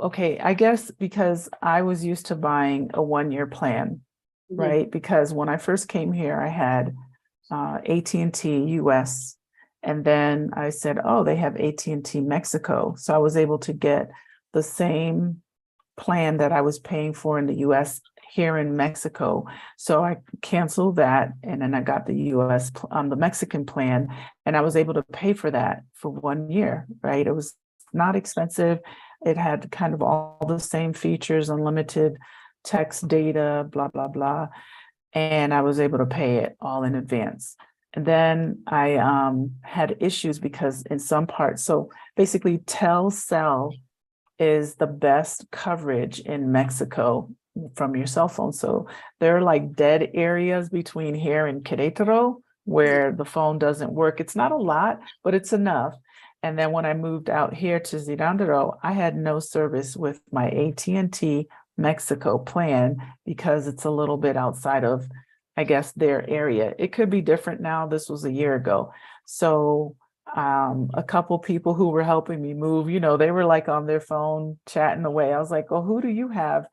okay, I guess because I was used to buying a 1-year plan, right? Because when I first came here, I had AT&T US, and then I said, oh, they have AT&T Mexico. So I was able to get the same plan that I was paying for in the US here in Mexico. So I canceled that, and then I got the US, the Mexican plan, and I was able to pay for that for 1 year, right? It was not expensive. It had kind of all the same features, unlimited text data, blah, blah, blah. And I was able to pay it all in advance. And then I had issues because in some parts, so basically Telcel is the best coverage in Mexico from your cell phone. So there are like dead areas between here and Querétaro where the phone doesn't work. It's not a lot, but it's enough. And then when I moved out here to Zirandero, I had no service with my AT&T Mexico plan because it's a little bit outside of, I guess, their area. It could be different now. This was a year ago. So a couple people who were helping me move, you know, they were like on their phone chatting away. I was like, oh, who do you have?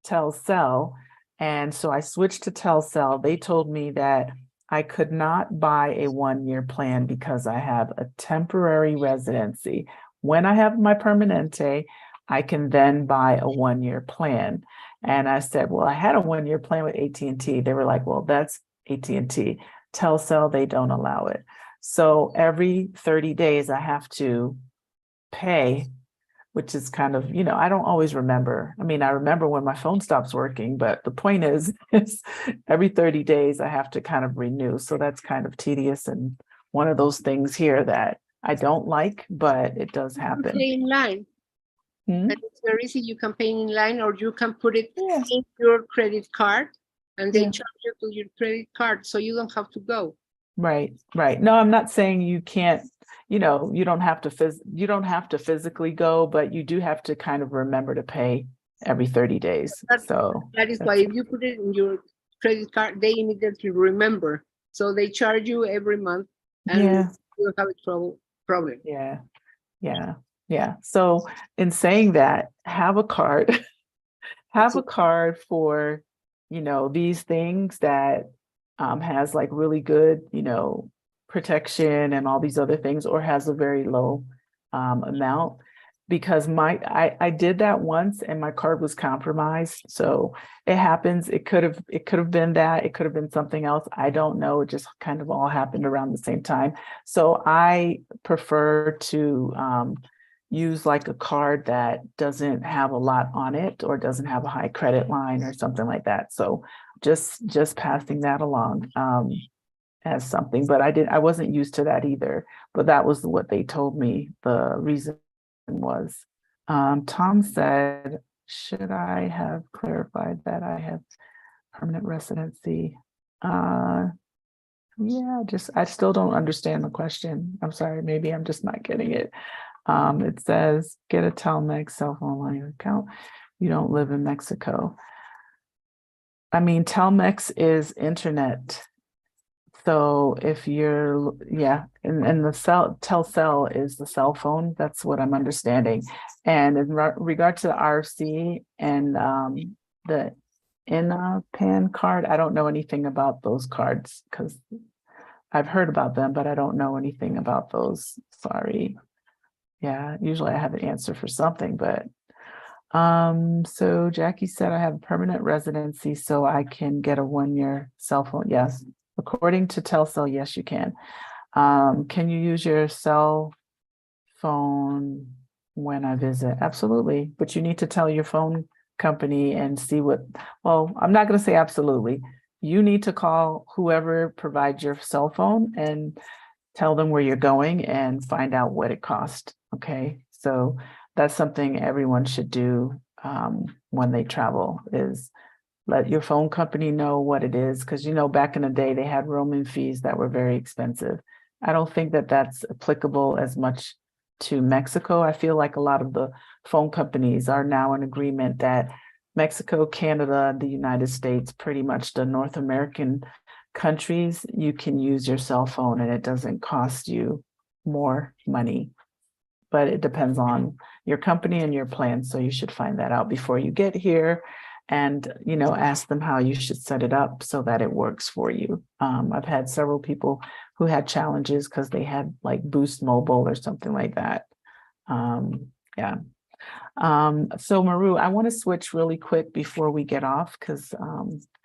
Telcel. And so I switched to Telcel. They told me that I could not buy a 1-year plan because I have a temporary residency. When I have my permanente, I can then buy a 1-year plan. And I said, well, I had a 1-year plan with AT&T. They were like, well, that's AT&T. Telcel, they don't allow it. So every 30 days I have to pay, which is kind of, you know, I don't always remember. I mean, I remember when my phone stops working, but the point is every 30 days I have to kind of renew. So that's kind of tedious and one of those things here that I don't like, but it does happen. Pay in line. Hmm? And it's very easy. You can pay in line or you can put it Yeah. in your credit card and they Yeah. charge you to your credit card. So you don't have to go. Right, right. No, I'm not saying you can't, you know, you don't have to physically go, but you do have to kind of remember to pay every 30 days. So that is why if you put it in your credit card, they immediately remember. So they charge you every month and yeah, you don't have a problem. yeah, yeah, yeah. So in saying that, have a card, have a card for, you know, these things that has like really good, you know, protection and all these other things, or has a very low amount. Because I did that once and my card was compromised. So it happens. It could have been that, it could have been something else. I don't know. It just kind of all happened around the same time. So I prefer to use like a card that doesn't have a lot on it or doesn't have a high credit line or something like that. So just passing that along as something, but I wasn't used to that either, but that was what they told me the reason was. Tom said, should I have clarified that I have permanent residency? Yeah, I still don't understand the question. I'm sorry, maybe I'm just not getting it. It says, get a Telmex cell phone line account. You don't live in Mexico. I mean, Telmex is internet. So if you're, yeah, and the Telcel is the cell phone. That's what I'm understanding. And in regard to the RFC and the PAN card, I don't know anything about those cards because I've heard about them, but I don't know anything about those. Sorry. Yeah, usually I have an answer for something, but so Jackie said I have permanent residency, so I can get a 1-year cell phone. Yes. According to Telcel, yes, you can. Can you use your cell phone when I visit? Absolutely. But you need to tell your phone company and see well, I'm not going to say absolutely. You need to call whoever provides your cell phone and tell them where you're going and find out what it costs. Okay. So that's something everyone should do when they travel is let your phone company know what it is, because back in the day they had roaming fees that were very expensive. I don't think that that's applicable as much to Mexico. I feel like a lot of the phone companies are now in agreement that Mexico, Canada, the United States, pretty much the North American countries, you can use your cell phone and it doesn't cost you more money. But it depends on your company and your plan. So you should find that out before you get here and, ask them how you should set it up so that it works for you. I've had several people who had challenges because they had like Boost Mobile or something like that. Yeah. So Maru, I want to switch really quick before we get off because,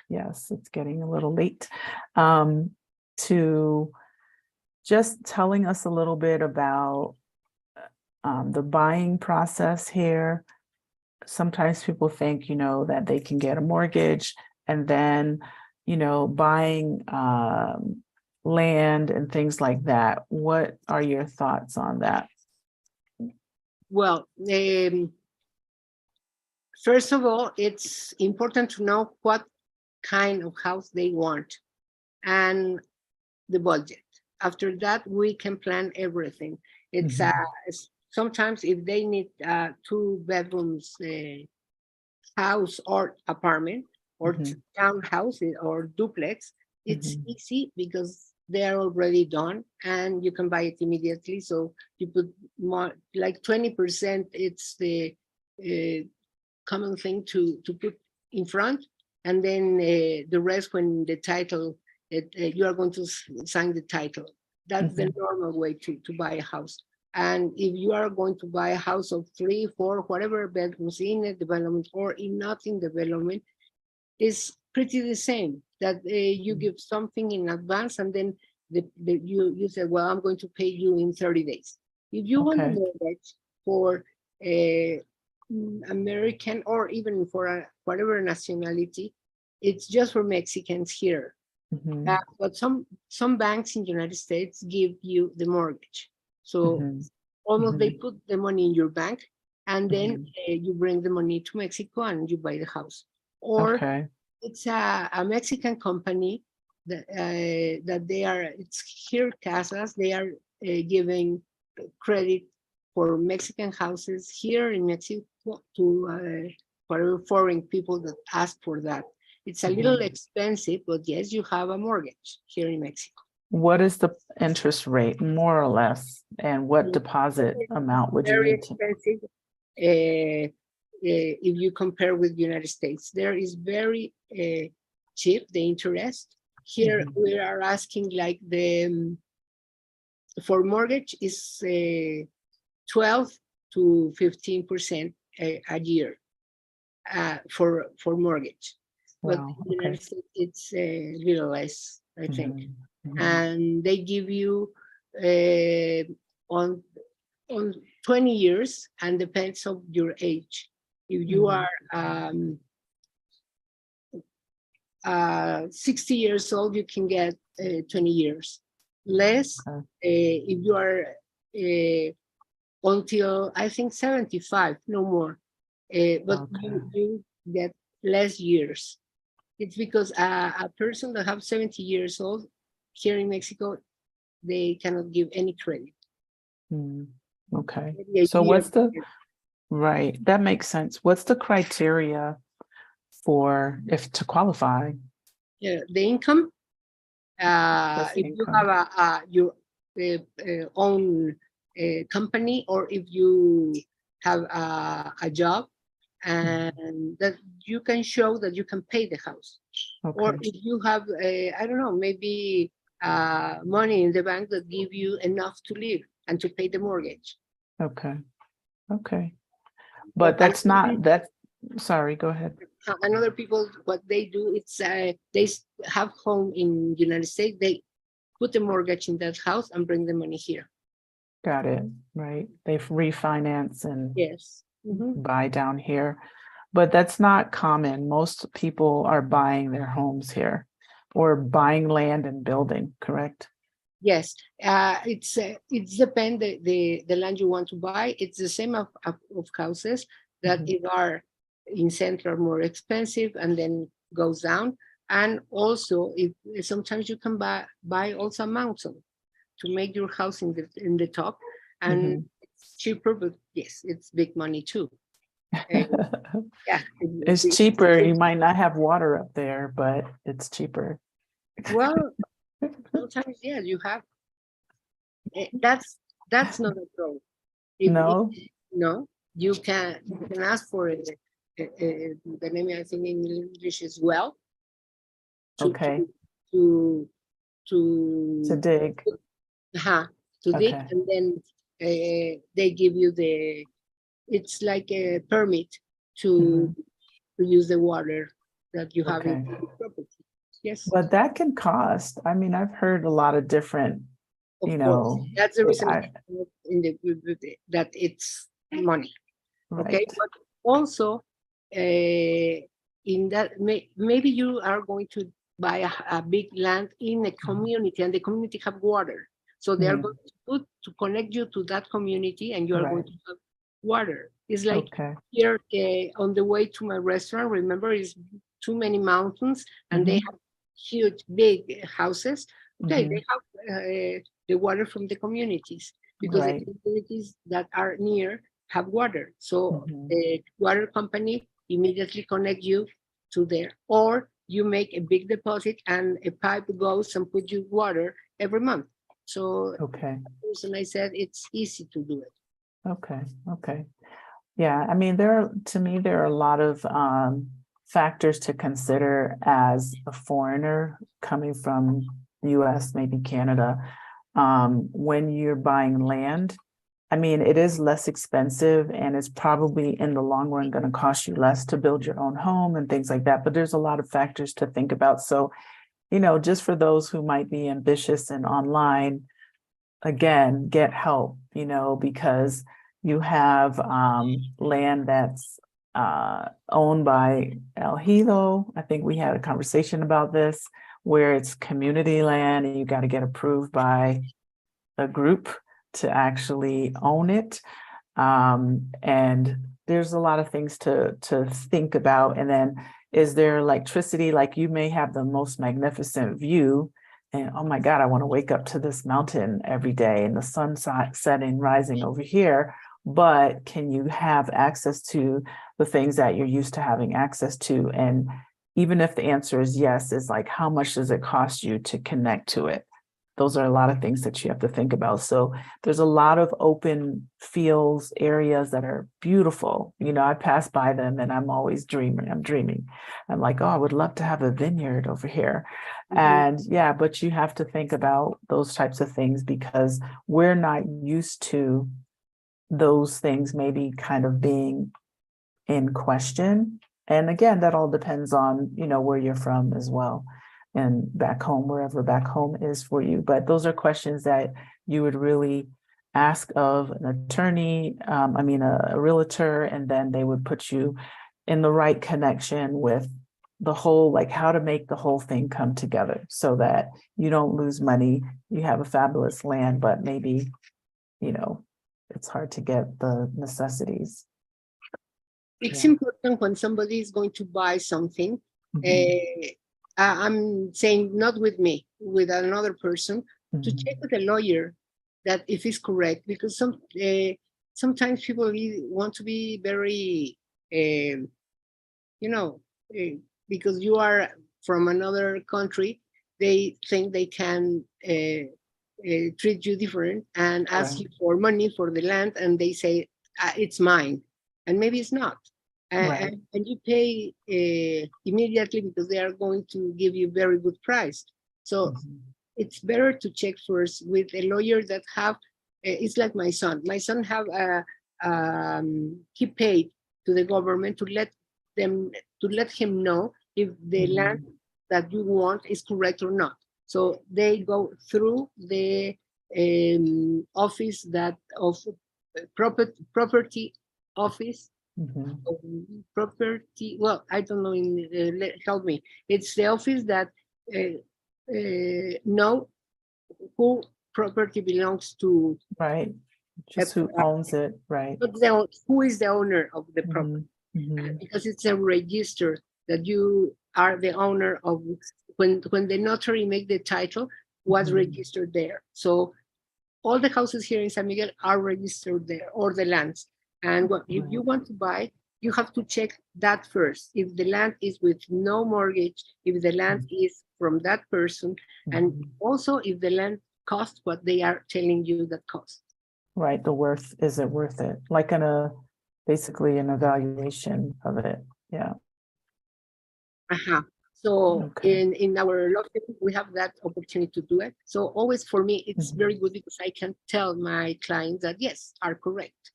yes, it's getting a little late, to just telling us a little bit about the buying process here. Sometimes people think, that they can get a mortgage and then, buying land and things like that. What are your thoughts on that? Well, first of all, it's important to know what kind of house they want and the budget. After that, we can plan everything. It's sometimes if they need 2 bedrooms house or apartment or townhouse or duplex, it's easy because they're already done and you can buy it immediately. So you put more, like 20%, it's the common thing to put in front, and then the rest when the title, you are going to sign the title. That's the normal way to buy a house. And if you are going to buy a house of 3, 4, whatever bedrooms in a development or in nothing development, is pretty the same. That you give something in advance and then you say, well, I'm going to pay you in 30 days. If you want a mortgage for American or even for whatever nationality, it's just for Mexicans here. But some banks in the United States give you the mortgage. So almost they put the money in your bank and then you bring the money to Mexico and you buy the house. Or it's a Mexican company that it's here Casas, they are giving credit for Mexican houses here in Mexico to whatever foreign people that ask for that. It's a little expensive, but yes, you have a mortgage here in Mexico. What is the interest rate, more or less, and what deposit amount would you need to? Very expensive. If you compare with the United States, there is very cheap, the interest. Here we are asking like for mortgage is 12 to 15% a year for mortgage. But in the United States, it's a little less, I think. And they give you on 20 years and depends on your age. If you are 60 years old, you can get 20 years. Less if you are until, I think, 75, no more. But you get less years. It's because a person that have 70 years old here in Mexico, they cannot give any credit. Okay. So what's the, that makes sense. What's the criteria for to qualify? Yeah, the income. If you have your own company, or if you have a job, and that you can show that you can pay the house. Or if you have, I don't know, maybe money in the bank that give you enough to live and to pay the mortgage. But that's not, sorry, go ahead. And other people, what they do, it's they have home in the United States, they put the mortgage in that house and bring the money here. Got it, right. They refinance and buy down here. But that's not common. Most people are buying their homes here or buying land and building, correct? Yes, it's depend the land you want to buy. It's the same of houses that if are in center are more expensive, and then goes down. And also, if sometimes you can buy also a mountain to make your house in the top, and it's cheaper, but yes, it's big money too. Yeah, It's cheaper. You might not have water up there, but it's cheaper. well, sometimes yeah, you have. That's not a problem. No? No, you can ask for it. The name I think in English is well. Okay. To To dig. to dig, Okay. and then they give you it's like a permit to use the water that you have in Okay. the property. Yes, But that can cost. I mean, I've heard a lot of different, of you course. know, That's the reason I- that it's money. Okay, right. but also in that maybe you are going to buy a big land in a community, and the community have water, so they are going to connect you to that community, and you are going Right. to have water. It's like Okay. here on the way to my restaurant, remember, is too many mountains, and they have huge big houses. Okay, they have the water from the communities, because Right. the communities that are near have water. So the water company immediately connect you to there, or you make a big deposit and a pipe goes and put you water every month. So Okay. the reason I said it's easy to do it. Okay. Okay. Yeah. I mean, to me, there are a lot of factors to consider as a foreigner coming from the US, maybe Canada. When you're buying land, I mean, it is less expensive, and it's probably in the long run going to cost you less to build your own home and things like that. But there's a lot of factors to think about. So, you know, just for those who might be ambitious and online, again, get help, you know, because you have land that's owned by El Hilo. I think we had a conversation about this, where it's community land and you got to get approved by a group to actually own it. And there's a lot of things to think about. And then, is there electricity? Like, you may have the most magnificent view, and oh my God, I want to wake up to this mountain every day and the sun setting, rising over here. But can you have access to the things that you're used to having access to? And even if the answer is yes, it's like, how much does it cost you to connect to it? Those are a lot of things that you have to think about. So there's a lot of open fields, areas that are beautiful. You know, I pass by them and I'm always dreaming. I'm like, oh, I would love to have a vineyard over here. And yeah, but you have to think about those types of things, because we're not used to those things maybe kind of being in question. And again, that all depends on, you know, where you're from as well, and back home, wherever back home is for you. But those are questions that you would really ask of an attorney, a realtor, and then they would put you in the right connection with the whole, like how to make the whole thing come together so that you don't lose money. You have a fabulous land, but maybe, you know, it's hard to get the necessities. It's important when somebody is going to buy something. I'm saying not with me, with another person, to check with a lawyer that if it's correct, because sometimes people want to be very, because you are from another country, they think they can treat you different and ask you for money for the land, and they say it's mine, and maybe it's not. And you pay immediately because they are going to give you very good price. So it's better to check first with a lawyer that have, it's like my son. My son have he paid to the government to let him know if the land that you want is correct or not. So they go through the office of property office. Property, well, I don't know, help me. It's the office that know who property belongs to. Right, just who owns it, right. But who is the owner of the property? Because it's a register that you are the owner of, when the notary make the title, was Mhm. registered there. So all the houses here in San Miguel are registered there, or the lands. And if you want to buy, you have to check that first. If the land is with no mortgage, if the land is from that person, and Mhm. also if the land costs what they are telling you that costs. Right, the worth, is it worth it? Like basically an evaluation of it, yeah. So Okay. in our law firm, we have that opportunity to do it. So always for me, it's Mhm. very good because I can tell my clients that yes, are correct.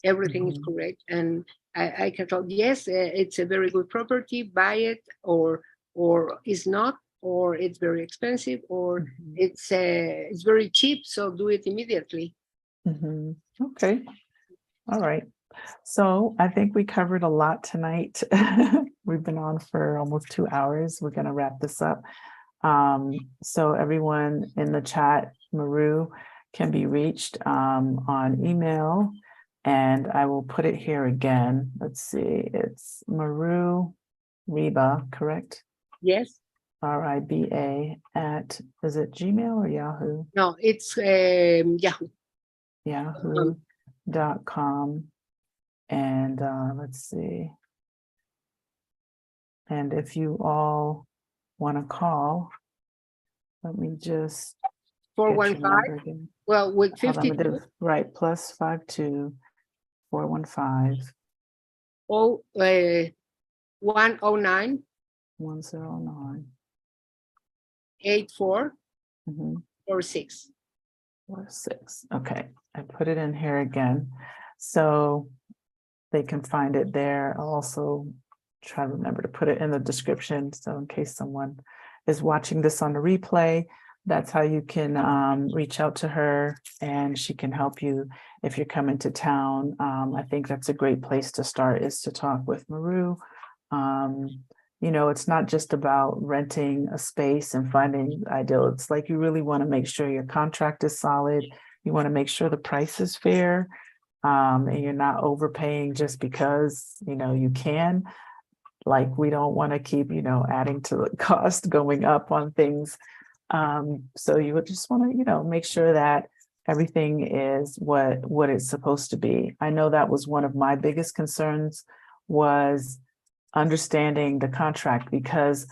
Everything is Mhm. correct, and I can tell yes, it's a very good property. Buy it, or it's not, or it's very expensive, or Mhm. it's very cheap. So do it immediately. Mhm. Okay, all right. So I think we covered a lot tonight. We've been on for almost 2 hours. We're going to wrap this up. So everyone in the chat, Maru can be reached on email, and I will put it here again. Let's see, it's Maru Riba, correct? Yes. RIBA at, is it Gmail or Yahoo? No, it's Yahoo. Yahoo.com. And let's see. And if you all want to call, let me just get your 415. number again. Well, with Hold on, 52. right, +52 415 109 109 84 mhm, 46. 46. Okay, I put it in here again, so they can find it there. I'll also try to remember to put it in the description, so in case someone is watching this on the replay, that's how you can reach out to her, and she can help you if you're coming to town. I think that's a great place to start, is to talk with Maru. You know, it's not just about renting a space and finding ideal. It's like you really want to make sure your contract is solid. You want to make sure the price is fair, and you're not overpaying just because, you know, you can. Like, we don't want to keep, you know, adding to the cost, going up on things. So you would just want to, you know, make sure that everything is what it's supposed to be. I know that was one of my biggest concerns, was understanding the contract, because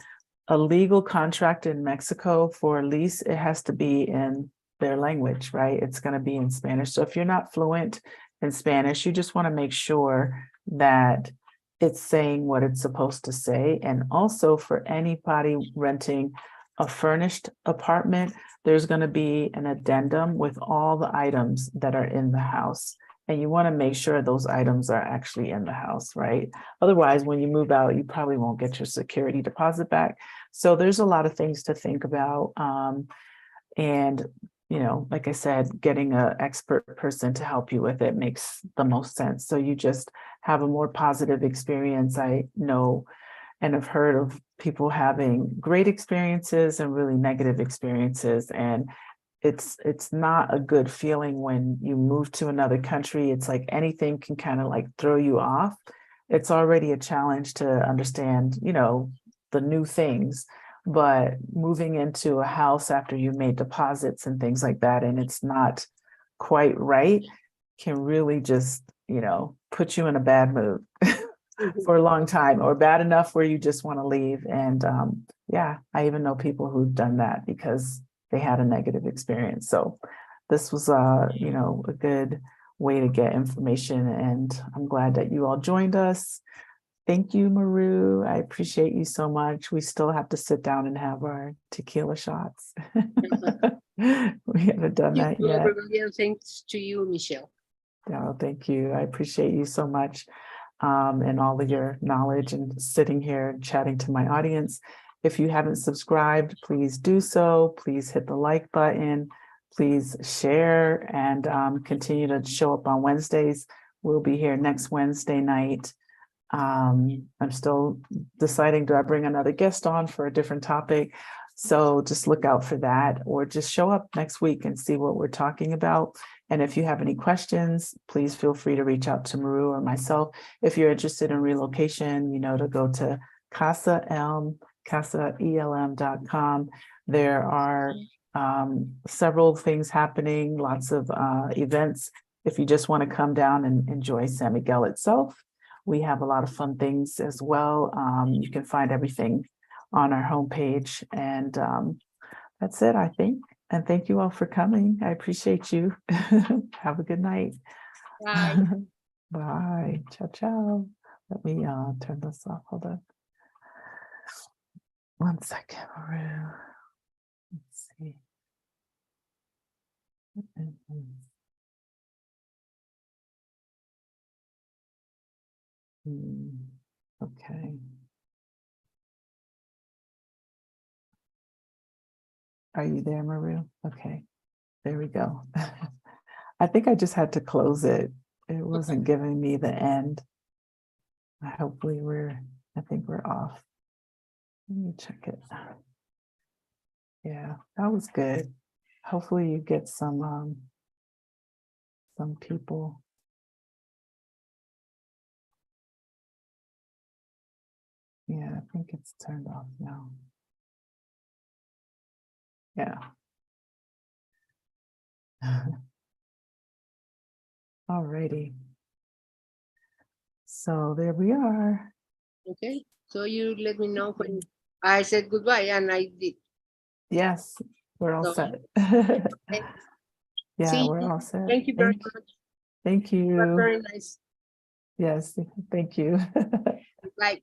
a legal contract in Mexico for a lease, it has to be in their language, right? It's going to be in Spanish. So if you're not fluent in Spanish, you just want to make sure that it's saying what it's supposed to say. And also, for anybody renting a furnished apartment, there's going to be an addendum with all the items that are in the house. And you want to make sure those items are actually in the house, right? Otherwise, when you move out, you probably won't get your security deposit back. So there's a lot of things to think about. And, you know, like I said, getting an expert person to help you with it makes the most sense. So you just have a more positive experience. I know and have heard of people having great experiences and really negative experiences. And it's not a good feeling when you move to another country. It's like anything can kind of like throw you off. It's already a challenge to understand, you know, the new things, but moving into a house after you made deposits and things like that, and it's not quite right, can really just, you know, put you in a bad mood for a long time, or bad enough where you just want to leave. And yeah, I even know people who've done that because they had a negative experience. So this was you know, a good way to get information, and I'm glad that you all joined us. Thank you, Maru. I appreciate you so much. We still have to sit down and have our tequila shots. We haven't done that To yet. everybody, and thanks to you, Michelle. Oh, thank you. I appreciate you so much, and all of your knowledge, and sitting here and chatting to my audience. If you haven't subscribed, please do so. Please hit the like button. Please share, and continue to show up on Wednesdays. We'll be here next Wednesday night. I'm still deciding, do I bring another guest on for a different topic? So just look out for that, or just show up next week and see what we're talking about. And if you have any questions, please feel free to reach out to Maru or myself. If you're interested in relocation, you know, to go to Casa ELM, casaelm.com. There are several things happening, lots of events. If you just want to come down and enjoy San Miguel itself, we have a lot of fun things as well. You can find everything on our homepage. And that's it, I think. And thank you all for coming. I appreciate you. Have a good night. Bye. Bye. Ciao, ciao. Let me turn this off. Hold on. 1 second. Let's see. Okay. Are you there, Maru? Okay. There we go. I think I just had to close it. It wasn't giving me the end. Hopefully I think we're off. Let me check it. Yeah, that was good. Hopefully you get some people. Yeah, I think it's turned off now. Yeah. Alrighty. So there we are. Okay, so you let me know when I said goodbye, and I did. Yes, we're all So, set. okay. Yeah, See we're you. all set. Thank you very much. Thank You were you. very nice. Yes, thank you. Bye.